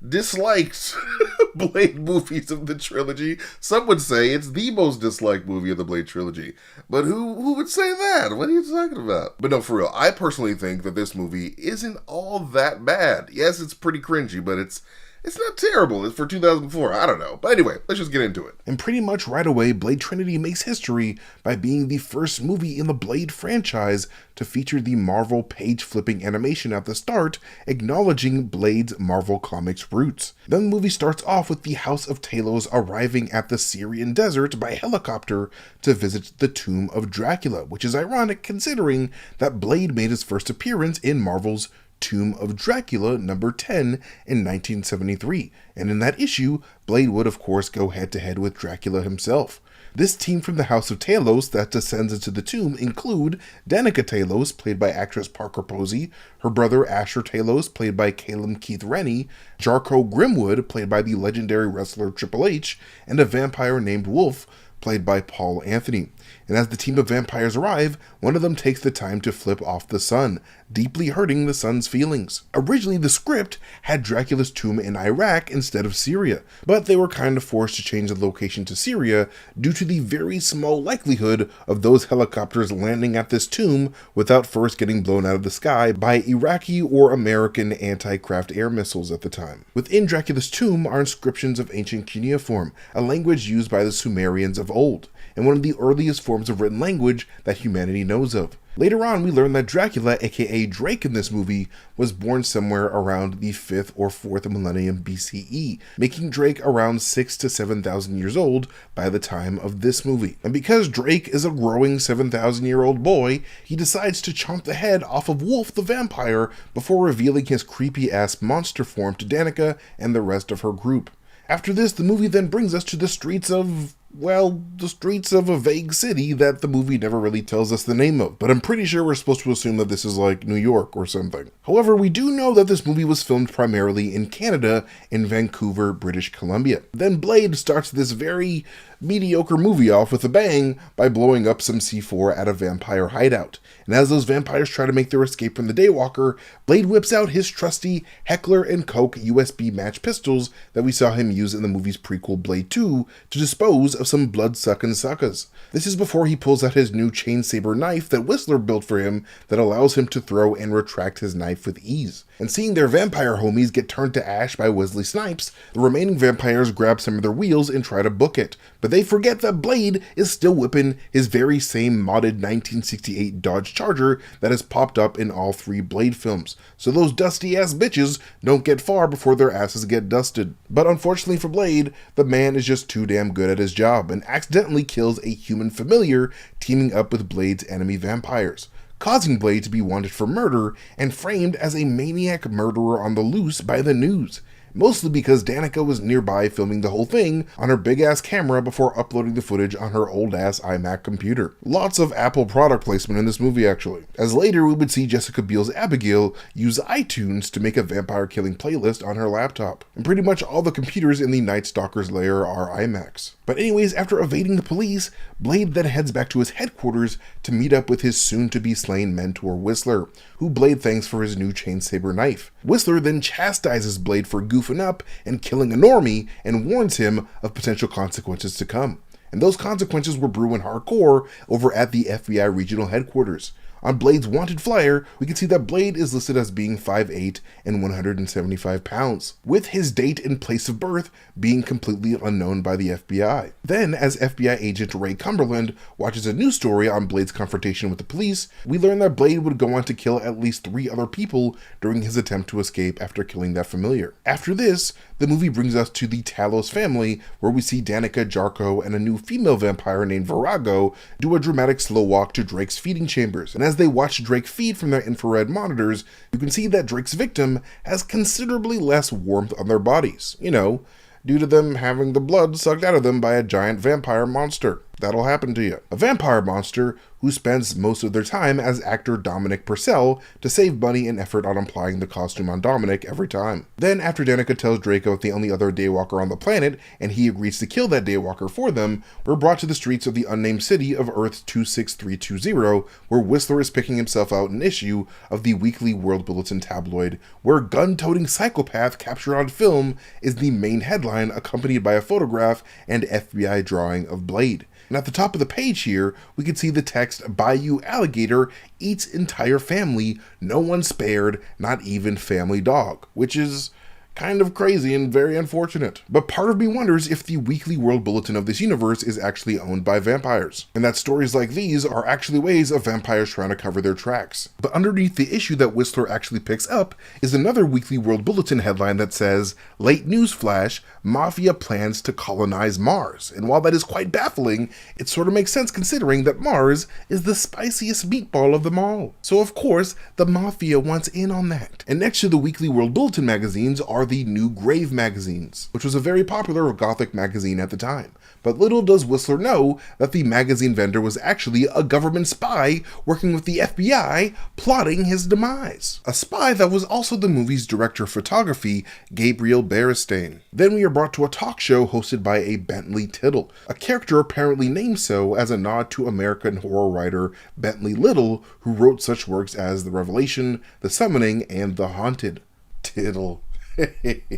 disliked Blade movies of the trilogy. Some would say it's the most disliked movie of the Blade trilogy. But who would say that? What are you talking about? But no, for real, I personally think that this movie isn't all that bad. Yes, it's pretty cringy, but it's not terrible. It's for 2004. I don't know. But anyway, let's just get into it. And pretty much right away, Blade Trinity makes history by being the first movie in the Blade franchise to feature the Marvel page-flipping animation at the start, acknowledging Blade's Marvel Comics roots. Then the movie starts off with the House of Talos arriving at the Syrian desert by helicopter to visit the tomb of Dracula, which is ironic considering that Blade made his first appearance in Marvel's Tomb of Dracula number 10 in 1973, and in that issue, Blade would of course go head-to-head with Dracula himself. This team from the House of Talos that descends into the tomb include Danica Talos, played by actress Parker Posey, her brother Asher Talos, played by Calum Keith Rennie, Jarko Grimwood, played by the legendary wrestler Triple H, and a vampire named Wolf, played by Paul Anthony. And as the team of vampires arrive, one of them takes the time to flip off the sun, deeply hurting the sun's feelings. Originally, the script had Dracula's tomb in Iraq instead of Syria, but they were kind of forced to change the location to Syria due to the very small likelihood of those helicopters landing at this tomb without first getting blown out of the sky by Iraqi or American anti-craft air missiles at the time. Within Dracula's tomb are inscriptions of ancient cuneiform, a language used by the Sumerians of of old, and one of the earliest forms of written language that humanity knows of. Later on, we learn that Dracula, aka Drake in this movie, was born somewhere around the 5th or 4th millennium BCE, making Drake around 6,000 to 7,000 years old by the time of this movie. And because Drake is a growing 7,000-year-old boy, he decides to chomp the head off of Wolf the vampire before revealing his creepy-ass monster form to Danica and the rest of her group. After this, the movie then brings us to the streets of a vague city that the movie never really tells us the name of, but I'm pretty sure we're supposed to assume that this is like New York or something. However, we do know that this movie was filmed primarily in Canada, in Vancouver, British Columbia. Then Blade starts this very mediocre movie off with a bang by blowing up some C4 at a vampire hideout. And as those vampires try to make their escape from the Daywalker, Blade whips out his trusty Heckler & Koch USB match pistols that we saw him use in the movie's prequel Blade 2 to dispose of some blood-sucking suckers. This is before he pulls out his new chain saber knife that Whistler built for him that allows him to throw and retract his knife with ease. And seeing their vampire homies get turned to ash by Wesley Snipes, the remaining vampires grab some of their wheels and try to book it. But they forget that Blade is still whipping his very same modded 1968 Dodge Charger that has popped up in all 3 Blade films. So those dusty ass bitches don't get far before their asses get dusted. But unfortunately for Blade, the man is just too damn good at his job and accidentally kills a human familiar teaming up with Blade's enemy vampires, causing Blade to be wanted for murder and framed as a maniac murderer on the loose by the news. Mostly because Danica was nearby filming the whole thing on her big-ass camera before uploading the footage on her old-ass iMac computer. Lots of Apple product placement in this movie, actually, as later we would see Jessica Biel's Abigail use iTunes to make a vampire-killing playlist on her laptop. And pretty much all the computers in the Night Stalker's lair are iMacs. But anyways, after evading the police, Blade then heads back to his headquarters to meet up with his soon-to-be-slain mentor Whistler, who Blade thanks for his new chain saber knife. Whistler then chastises Blade for goofing up and killing a normie and warns him of potential consequences to come. And those consequences were brewing hardcore over at the FBI regional headquarters. On Blade's wanted flyer, we can see that Blade is listed as being 5'8" and 175 pounds, with his date and place of birth being completely unknown by the FBI. Then, as FBI agent Ray Cumberland watches a news story on Blade's confrontation with the police, we learn that Blade would go on to kill at least 3 other people during his attempt to escape after killing that familiar. After this, the movie brings us to the Talos family, where we see Danica, Jarko, and a new female vampire named Virago do a dramatic slow walk to Drake's feeding chambers. And as they watch Drake feed from their infrared monitors, you can see that Drake's victim has considerably less warmth on their bodies, due to them having the blood sucked out of them by a giant vampire monster. That'll happen to you. A vampire monster who spends most of their time as actor Dominic Purcell to save money and effort on applying the costume on Dominic every time. Then, after Danica tells Draco the only other Daywalker on the planet, and he agrees to kill that Daywalker for them, we're brought to the streets of the unnamed city of Earth 26320, where Whistler is picking himself out an issue of the Weekly World Bulletin tabloid, where gun-toting psychopath captured on film is the main headline, accompanied by a photograph and FBI drawing of Blade. And at the top of the page here, we can see the text, "Bayou Alligator eats entire family, no one spared, not even family dog," which is kind of crazy and very unfortunate. But part of me wonders if the Weekly World Bulletin of this universe is actually owned by vampires, and that stories like these are actually ways of vampires trying to cover their tracks. But underneath the issue that Whistler actually picks up is another Weekly World Bulletin headline that says, "Late news flash, Mafia plans to colonize Mars." And while that is quite baffling, it sort of makes sense considering that Mars is the spiciest meatball of them all. So of course, the Mafia wants in on that. And next to the Weekly World Bulletin magazines are the New Grave magazines, which was a very popular Gothic magazine at the time. But little does Whistler know that the magazine vendor was actually a government spy working with the FBI, plotting his demise. A spy that was also the movie's director of photography, Gabriel Beristain. Then we are brought to a talk show hosted by a Bentley Tittle, a character apparently named so as a nod to American horror writer Bentley Little, who wrote such works as The Revelation, The Summoning, and The Haunted. Tittle.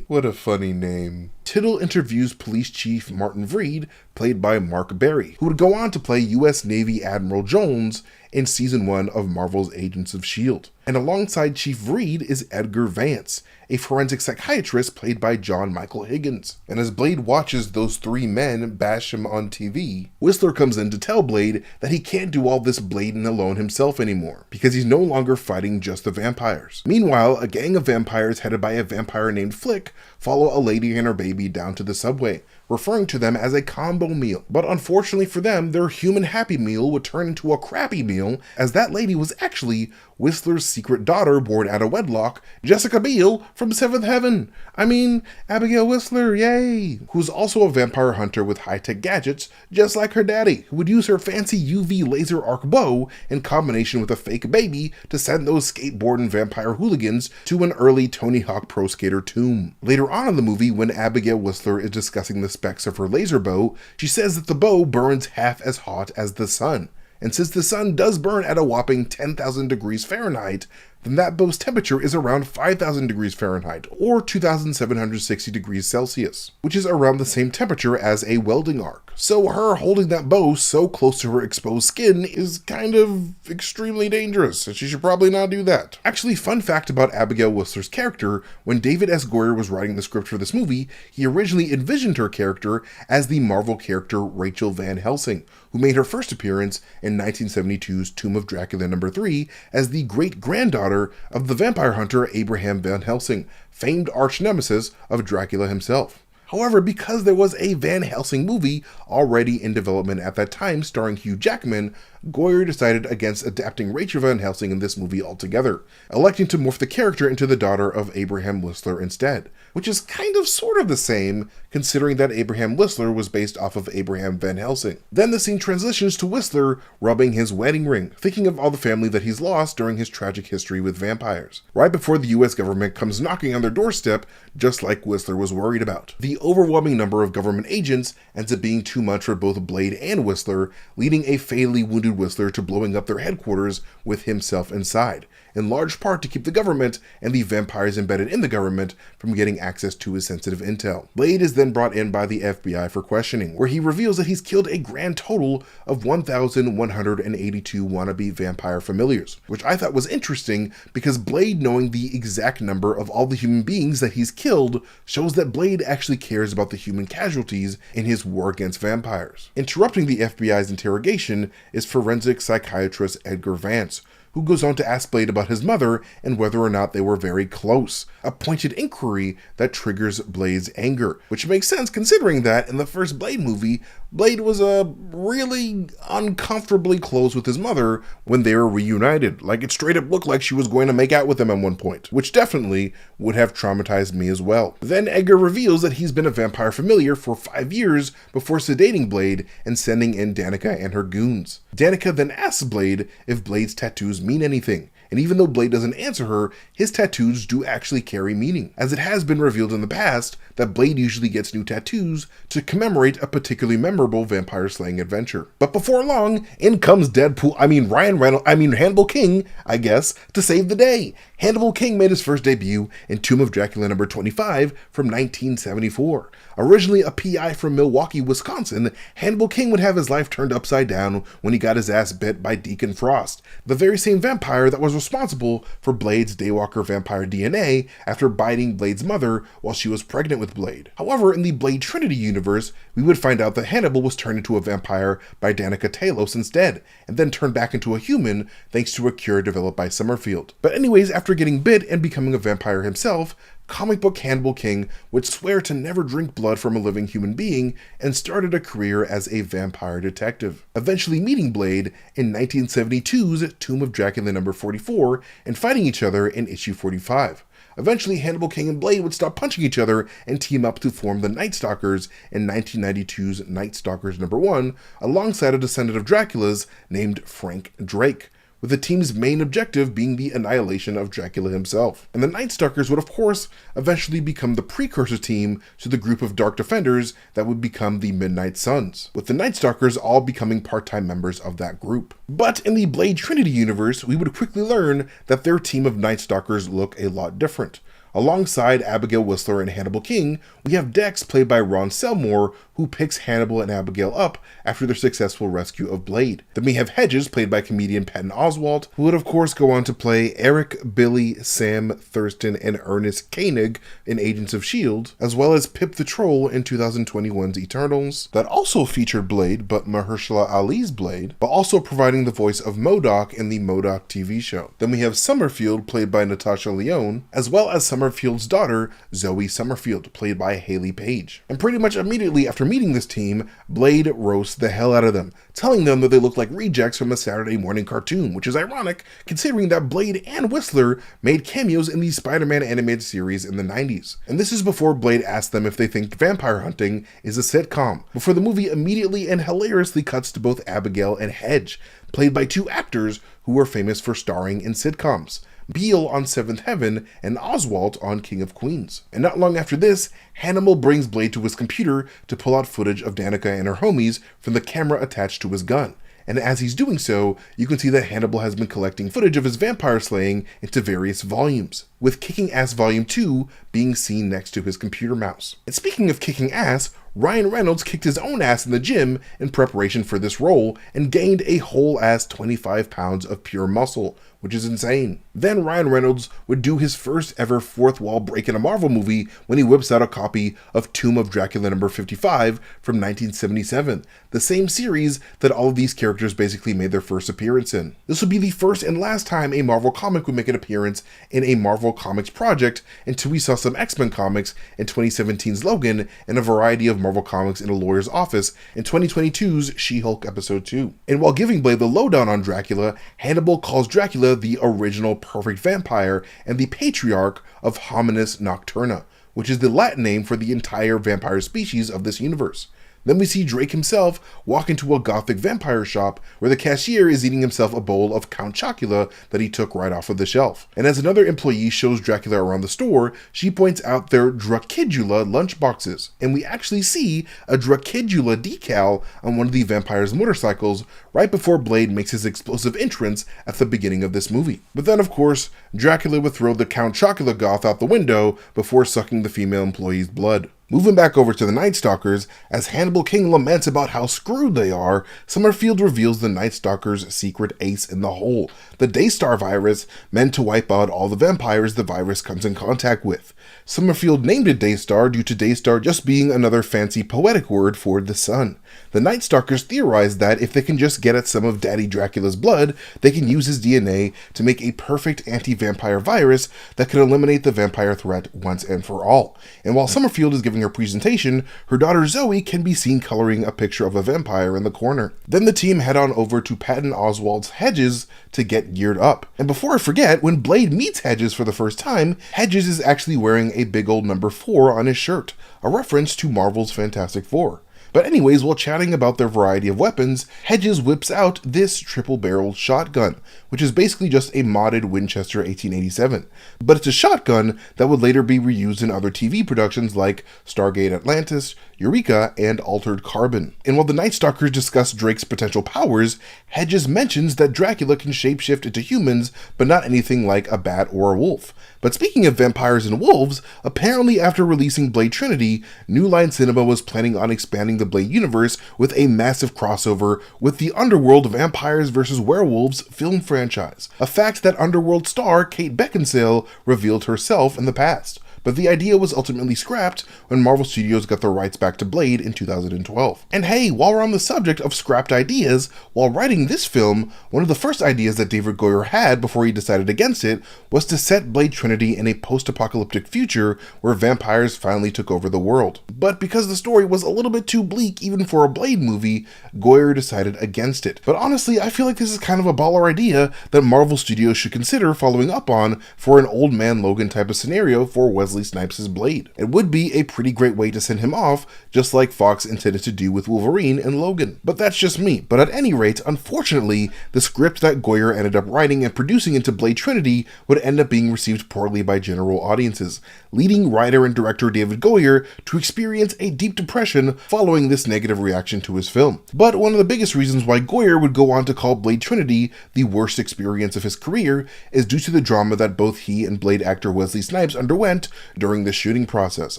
What a funny name. Tittle interviews Police Chief Martin Vreed, played by Mark Berry, who would go on to play U.S. Navy Admiral Jones in Season 1 of Marvel's Agents of S.H.I.E.L.D. And alongside Chief Reed is Edgar Vance, a forensic psychiatrist played by John Michael Higgins. And as Blade watches those three men bash him on TV, Whistler comes in to tell Blade that he can't do all this blading alone himself anymore, because he's no longer fighting just the vampires. Meanwhile, a gang of vampires headed by a vampire named Flick follow a lady and her baby down to the subway, referring to them as a combo meal. But unfortunately for them, their human Happy Meal would turn into a crappy meal, as that lady was actually Whistler's secret daughter born out of wedlock, Jessica Biel from Seventh Heaven. I mean, Abigail Whistler, yay! Who's also a vampire hunter with high-tech gadgets, just like her daddy, who would use her fancy UV laser arc bow in combination with a fake baby to send those skateboarding vampire hooligans to an early Tony Hawk Pro Skater tomb. Later on in the movie, when Abigail Whistler is discussing the specs of her laser bow, she says that the bow burns half as hot as the sun. And since the sun does burn at a whopping 10,000 degrees Fahrenheit, then that bow's temperature is around 5,000 degrees Fahrenheit, or 2,760 degrees Celsius, which is around the same temperature as a welding arc. So her holding that bow so close to her exposed skin is kind of extremely dangerous, and she should probably not do that. Actually, fun fact about Abigail Whistler's character, when David S. Goyer was writing the script for this movie, he originally envisioned her character as the Marvel character Rachel Van Helsing, who made her first appearance in 1972's Tomb of Dracula No. 3 as the great-granddaughter of the vampire hunter Abraham Van Helsing, famed arch-nemesis of Dracula himself. However, because there was a Van Helsing movie already in development at that time starring Hugh Jackman, Goyer decided against adapting Rachel Van Helsing in this movie altogether, electing to morph the character into the daughter of Abraham Whistler instead, which is kind of sort of the same, considering that Abraham Whistler was based off of Abraham Van Helsing. Then the scene transitions to Whistler rubbing his wedding ring, thinking of all the family that he's lost during his tragic history with vampires, right before the US government comes knocking on their doorstep, just like Whistler was worried about. The overwhelming number of government agents ends up being too much for both Blade and Whistler, leading a fatally wounded Whistler to blowing up their headquarters with himself inside, in large part to keep the government and the vampires embedded in the government from getting access to his sensitive intel. Blade is then brought in by the FBI for questioning, where he reveals that he's killed a grand total of 1,182 wannabe vampire familiars, which I thought was interesting because Blade knowing the exact number of all the human beings that he's killed shows that Blade actually cares about the human casualties in his war against vampires. Interrupting the FBI's interrogation is forensic psychiatrist Edgar Vance, who goes on to ask Blade about his mother and whether or not they were very close, a pointed inquiry that triggers Blade's anger, which makes sense considering that in the first Blade movie, Blade was really uncomfortably close with his mother when they were reunited. Like, it straight up looked like she was going to make out with him at one point, which definitely would have traumatized me as well. Then Edgar reveals that he's been a vampire familiar for 5 years before sedating Blade and sending in Danica and her goons. Danica then asks Blade if Blade's tattoos mean anything, and even though Blade doesn't answer her, his tattoos do actually carry meaning, as it has been revealed in the past that Blade usually gets new tattoos to commemorate a particularly memorable vampire slaying adventure. But before long, in comes Hannibal King, I guess, to save the day. Hannibal King made his first debut in Tomb of Dracula No. 25 from 1974. Originally a PI from Milwaukee, Wisconsin, Hannibal King would have his life turned upside down when he got his ass bit by Deacon Frost, the very same vampire that was responsible for Blade's daywalker vampire DNA after biting Blade's mother while she was pregnant with Blade. However, in the Blade Trinity universe, we would find out that Hannibal was turned into a vampire by Danica Talos instead, and then turned back into a human thanks to a cure developed by Summerfield. But anyways, after getting bit and becoming a vampire himself, comic book Hannibal King would swear to never drink blood from a living human being and started a career as a vampire detective, eventually meeting Blade in 1972's Tomb of Dracula No. 44 and fighting each other in issue 45. Eventually, Hannibal King and Blade would stop punching each other and team up to form the Night Stalkers in 1992's Night Stalkers No. 1, alongside a descendant of Dracula's named Frank Drake, with the team's main objective being the annihilation of Dracula himself. And the Night Stalkers would of course eventually become the precursor team to the group of Dark Defenders that would become the Midnight Suns, with the Night Stalkers all becoming part-time members of that group. But in the Blade Trinity universe, we would quickly learn that their team of Night Stalkers look a lot different. Alongside Abigail Whistler and Hannibal King, we have Dex, played by Ron Selmore, who picks Hannibal and Abigail up after their successful rescue of Blade. Then we have Hedges, played by comedian Patton Oswalt, who would of course go on to play Eric, Billy, Sam, Thurston, and Ernest Koenig in Agents of S.H.I.E.L.D., as well as Pip the Troll in 2021's Eternals, that also featured Blade, but Mahershala Ali's Blade, but also providing the voice of MODOK in the MODOK TV show. Then we have Summerfield, played by Natasha Lyonne, as well as Summerfield's daughter, Zoe Summerfield, played by Haley Page. And pretty much immediately after meeting this team, Blade roasts the hell out of them, telling them that they look like rejects from a Saturday morning cartoon, which is ironic considering that Blade and Whistler made cameos in the Spider-Man animated series in the 90s. And this is before Blade asks them if they think vampire hunting is a sitcom, before the movie immediately and hilariously cuts to both Abigail and Hedge, played by two actors who were famous for starring in sitcoms, Beale on Seventh Heaven and Oswalt on King of Queens. And not long after this, Hannibal brings Blade to his computer to pull out footage of Danica and her homies from the camera attached to his gun. And as he's doing so, you can see that Hannibal has been collecting footage of his vampire slaying into various volumes, with Kicking Ass Volume 2 being seen next to his computer mouse. And speaking of kicking ass, Ryan Reynolds kicked his own ass in the gym in preparation for this role and gained a whole ass 25 pounds of pure muscle, which is insane. Then Ryan Reynolds would do his first ever fourth wall break in a Marvel movie when he whips out a copy of Tomb of Dracula number 55 from 1977, the same series that all of these characters basically made their first appearance in. This would be the first and last time a Marvel comic would make an appearance in a Marvel Comics project until we saw some X-Men comics in 2017's Logan and a variety of Marvel comics in a lawyer's office in 2022's She-Hulk episode 2. And while giving Blade the lowdown on Dracula, Hannibal calls Dracula the original perfect vampire and the patriarch of Hominis Nocturna, which is the Latin name for the entire vampire species of this universe. Then we see Drake himself walk into a gothic vampire shop where the cashier is eating himself a bowl of Count Chocula that he took right off of the shelf. And as another employee shows Dracula around the store, she points out their Dracula lunchboxes. And we actually see a Dracula decal on one of the vampire's motorcycles right before Blade makes his explosive entrance at the beginning of this movie. But then, of course, Dracula would throw the Count Chocula goth out the window before sucking the female employee's blood. Moving back over to the Night Stalkers, as Hannibal King laments about how screwed they are, Summerfield reveals the Night Stalkers' secret ace in the hole, the Daystar virus meant to wipe out all the vampires the virus comes in contact with. Summerfield named it Daystar due to Daystar just being another fancy poetic word for the sun. The Night Stalkers theorized that if they can just get at some of Daddy Dracula's blood, they can use his DNA to make a perfect anti-vampire virus that can eliminate the vampire threat once and for all. And while Summerfield is giving her presentation, her daughter Zoe can be seen coloring a picture of a vampire in the corner. Then the team head on over to Patton Oswalt's Hedges to get geared up. And before I forget, when Blade meets Hedges for the first time, Hedges is actually wearing a big old number 4 on his shirt, a reference to Marvel's Fantastic Four. But anyways, while chatting about their variety of weapons, Hedges whips out this triple-barreled shotgun, which is basically just a modded Winchester 1887. But it's a shotgun that would later be reused in other TV productions like Stargate Atlantis, Eureka, and Altered Carbon. And while the Night Stalkers discuss Drake's potential powers, Hedges mentions that Dracula can shapeshift into humans, but not anything like a bat or a wolf. But speaking of vampires and wolves, apparently after releasing Blade Trinity, New Line Cinema was planning on expanding the Blade universe with a massive crossover with the Underworld Vampires vs. Werewolves film franchise, a fact that Underworld star Kate Beckinsale revealed herself in the past. But the idea was ultimately scrapped when Marvel Studios got the rights back to Blade in 2012. And hey, while we're on the subject of scrapped ideas, while writing this film, one of the first ideas that David Goyer had before he decided against it was to set Blade Trinity in a post-apocalyptic future where vampires finally took over the world. But because the story was a little bit too bleak even for a Blade movie, Goyer decided against it. But honestly, I feel like this is kind of a baller idea that Marvel Studios should consider following up on for an Old Man Logan type of scenario for Wesley Snipes' Blade. It would be a pretty great way to send him off, just like Fox intended to do with Wolverine and Logan. But that's just me. But at any rate, unfortunately, the script that Goyer ended up writing and producing into Blade Trinity would end up being received poorly by general audiences, leading writer and director David Goyer to experience a deep depression following this negative reaction to his film. But one of the biggest reasons why Goyer would go on to call Blade Trinity the worst experience of his career is due to the drama that both he and Blade actor Wesley Snipes underwent during the shooting process.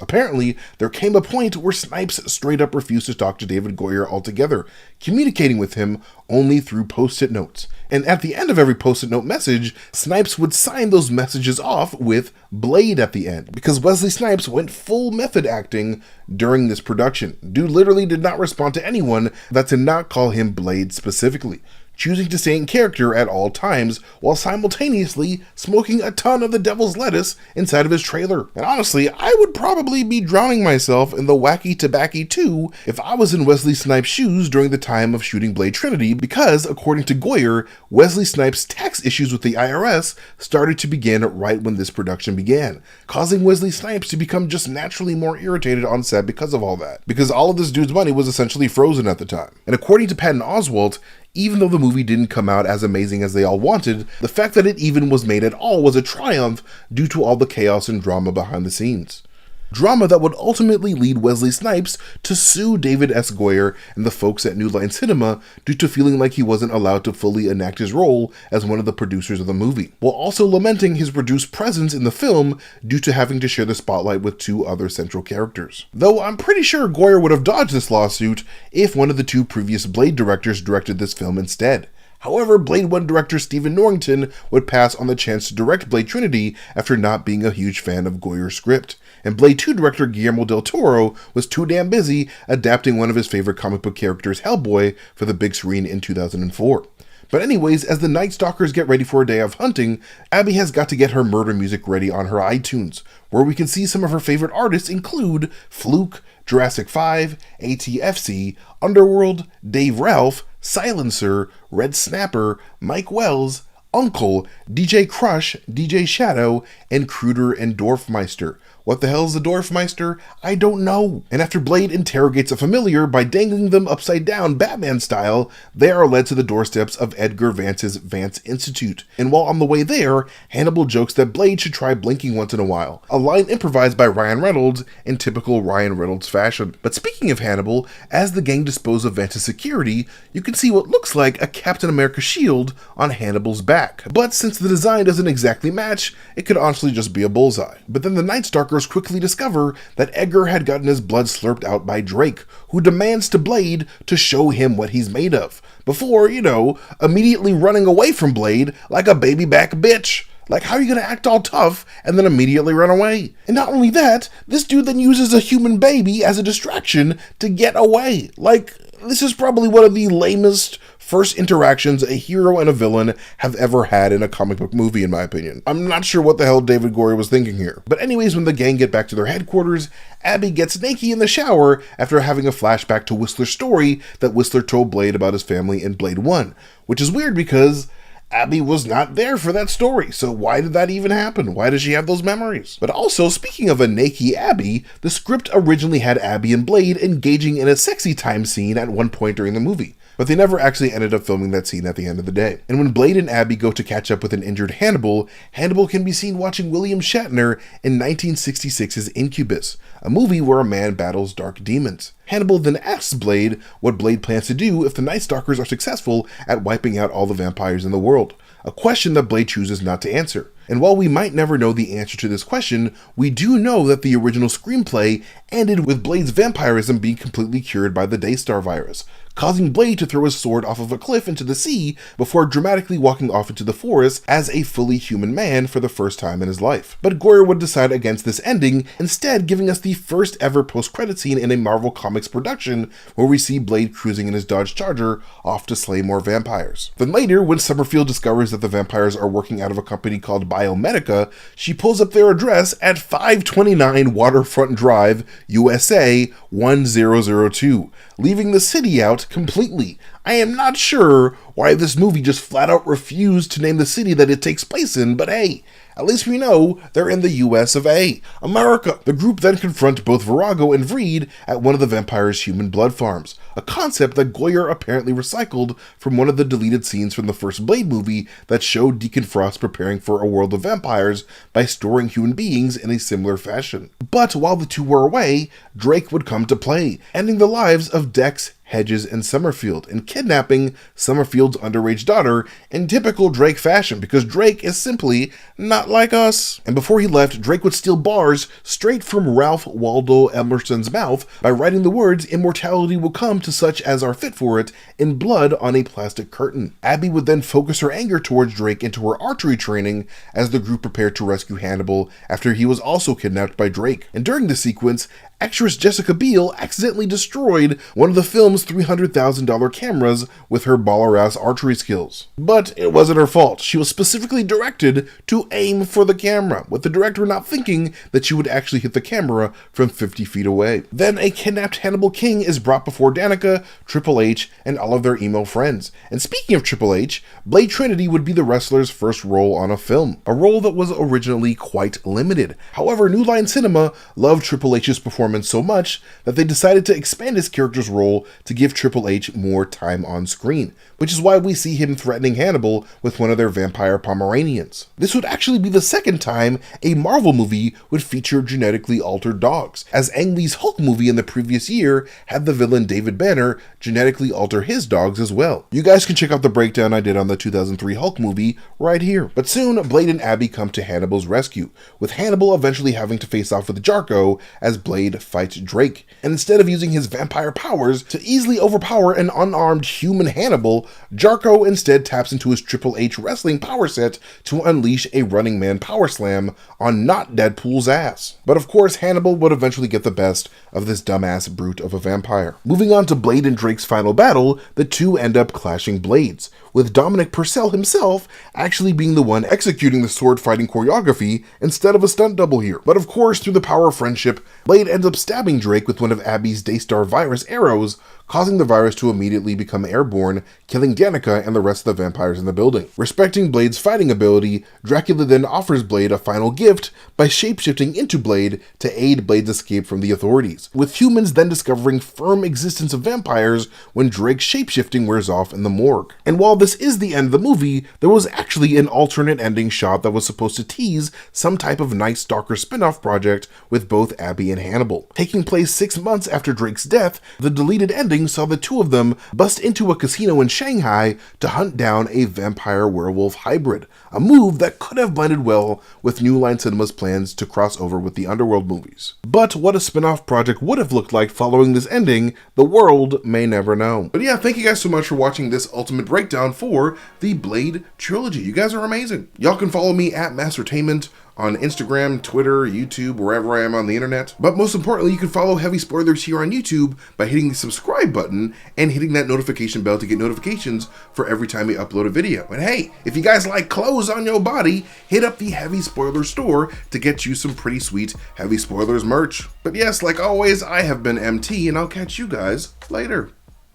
Apparently, there came a point where Snipes straight up refused to talk to David Goyer altogether, communicating with him only through post-it notes. And at the end of every post-it note message, Snipes would sign those messages off with Blade at the end, because Wesley Snipes went full method acting during this production. Dude literally did not respond to anyone that did not call him Blade specifically, choosing to stay in character at all times while simultaneously smoking a ton of the devil's lettuce inside of his trailer. And honestly, I would probably be drowning myself in the wacky tobacco too if I was in Wesley Snipes' shoes during the time of shooting Blade Trinity, because according to Goyer, Wesley Snipes' tax issues with the IRS started to begin right when this production began, causing Wesley Snipes to become just naturally more irritated on set because of all that, because all of this dude's money was essentially frozen at the time. And according to Patton Oswalt, even though the movie didn't come out as amazing as they all wanted, the fact that it even was made at all was a triumph due to all the chaos and drama behind the scenes. Drama that would ultimately lead Wesley Snipes to sue David S. Goyer and the folks at New Line Cinema due to feeling like he wasn't allowed to fully enact his role as one of the producers of the movie, while also lamenting his reduced presence in the film due to having to share the spotlight with two other central characters. Though I'm pretty sure Goyer would have dodged this lawsuit if one of the two previous Blade directors directed this film instead. However, Blade 1 director Stephen Norrington would pass on the chance to direct Blade Trinity after not being a huge fan of Goyer's script, and Blade 2 director Guillermo del Toro was too damn busy adapting one of his favorite comic book characters, Hellboy, for the big screen in 2004. But anyways, as the Night Stalkers get ready for a day of hunting, Abby has got to get her murder music ready on her iTunes, where we can see some of her favorite artists include Fluke, Jurassic 5, ATFC, Underworld, Dave Ralph, Silencer, Red Snapper, Mike Wells, Uncle, DJ Crush, DJ Shadow, and Kruder and Dorfmeister. What the hell is a Dorfmeister? I don't know. And after Blade interrogates a familiar by dangling them upside down Batman style, they are led to the doorsteps of Edgar Vance's Vance Institute. And while on the way there, Hannibal jokes that Blade should try blinking once in a while, a line improvised by Ryan Reynolds in typical Ryan Reynolds fashion. But speaking of Hannibal, as the gang dispose of Vance's security, you can see what looks like a Captain America shield on Hannibal's back. But since the design doesn't exactly match, it could honestly just be a bullseye. But then the Night Stalkers quickly discover that Edgar had gotten his blood slurped out by Drake, who demands to Blade to show him what he's made of, before, immediately running away from Blade like a baby back bitch. Like, how are you gonna act all tough and then immediately run away? And not only that, this dude then uses a human baby as a distraction to get away. Like, this is probably one of the lamest first interactions a hero and a villain have ever had in a comic book movie, in my opinion. I'm not sure what the hell David Goyer was thinking here. But anyways, when the gang get back to their headquarters, Abby gets naked in the shower after having a flashback to Whistler's story that Whistler told Blade about his family in Blade 1, which is weird because Abby was not there for that story, so why did that even happen? Why does she have those memories? But also, speaking of a naked Abby, the script originally had Abby and Blade engaging in a sexy time scene at one point during the movie, but they never actually ended up filming that scene at the end of the day. And when Blade and Abby go to catch up with an injured Hannibal, Hannibal can be seen watching William Shatner in 1966's Incubus, a movie where a man battles dark demons. Hannibal then asks Blade what Blade plans to do if the Night Stalkers are successful at wiping out all the vampires in the world, a question that Blade chooses not to answer. And while we might never know the answer to this question, we do know that the original screenplay ended with Blade's vampirism being completely cured by the Daystar virus, causing Blade to throw his sword off of a cliff into the sea before dramatically walking off into the forest as a fully human man for the first time in his life. But Goyer would decide against this ending, instead giving us the first ever post-credit scene in a Marvel Comics production where we see Blade cruising in his Dodge Charger off to slay more vampires. Then later, when Summerfield discovers that the vampires are working out of a company called Biomedica, she pulls up their address at 529 Waterfront Drive, USA 1002, leaving the city out completely. I am not sure why this movie just flat out refused to name the city that it takes place in, but hey, at least we know they're in the US of A, America. The group then confront both Virago and Vreed at one of the vampire's human blood farms, a concept that Goyer apparently recycled from one of the deleted scenes from the first Blade movie that showed Deacon Frost preparing for a world of vampires by storing human beings in a similar fashion. But while the two were away, Drake would come to play, ending the lives of Dex, Hedges, and Summerfield, and kidnapping Summerfield's underage daughter in typical Drake fashion, because Drake is simply not like us. And before he left, Drake would steal bars straight from Ralph Waldo Emerson's mouth by writing the words, "Immortality will come to such as are fit for it," in blood on a plastic curtain. Abby would then focus her anger towards Drake into her archery training as the group prepared to rescue Hannibal after he was also kidnapped by Drake. And during the sequence, actress Jessica Biel accidentally destroyed one of the film's $300,000 cameras with her baller-ass archery skills. But it wasn't her fault. She was specifically directed to aim for the camera, with the director not thinking that she would actually hit the camera from 50 feet away. Then a kidnapped Hannibal King is brought before Danica, Triple H, and all of their emo friends. And speaking of Triple H, Blade Trinity would be the wrestler's first role on a film, a role that was originally quite limited. However, New Line Cinema loved Triple H's performance so much that they decided to expand his character's role to give Triple H more time on screen, which is why we see him threatening Hannibal with one of their vampire Pomeranians. This would actually be the second time a Marvel movie would feature genetically altered dogs, as Ang Lee's Hulk movie in the previous year had the villain David Banner genetically alter his dogs as well. You guys can check out the breakdown I did on the 2003 Hulk movie right here. But soon, Blade and Abby come to Hannibal's rescue, with Hannibal eventually having to face off with Jarko as Blade fights Drake. And instead of using his vampire powers to easily overpower an unarmed human Hannibal, Jarko instead taps into his Triple H wrestling power set to unleash a Running Man power slam on not Deadpool's ass. But of course, Hannibal would eventually get the best of this dumbass brute of a vampire. Moving on to Blade and Drake's final battle, the two end up clashing blades, with Dominic Purcell himself actually being the one executing the sword fighting choreography instead of a stunt double here. But of course, through the power of friendship, Blade ends up stabbing Drake with one of Abby's Daystar virus arrows, causing the virus to immediately become airborne, killing Danica and the rest of the vampires in the building. Respecting Blade's fighting ability, Dracula then offers Blade a final gift by shapeshifting into Blade to aid Blade's escape from the authorities, with humans then discovering firm existence of vampires when Drake's shapeshifting wears off in the morgue. And while this is the end of the movie, there was actually an alternate ending shot that was supposed to tease some type of Night Stalker spin-off project with both Abby and Hannibal. Taking place 6 months after Drake's death, the deleted ending saw the two of them bust into a casino in Shanghai to hunt down a vampire-werewolf hybrid, a move that could have blended well with New Line Cinema's plans to cross over with the Underworld movies. But what a spin-off project would have looked like following this ending, the world may never know. But yeah, thank you guys so much for watching this ultimate breakdown for the Blade Trilogy. You guys are amazing. Y'all can follow me at Mastertainment on Instagram, Twitter, YouTube, wherever I am on the internet. But most importantly, you can follow Heavy Spoilers here on YouTube by hitting the subscribe button and hitting that notification bell to get notifications for every time we upload a video. And hey, if you guys like clothes on your body, hit up the Heavy Spoilers store to get you some pretty sweet Heavy Spoilers merch. But yes, like always, I have been MT, and I'll catch you guys later.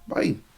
Bye.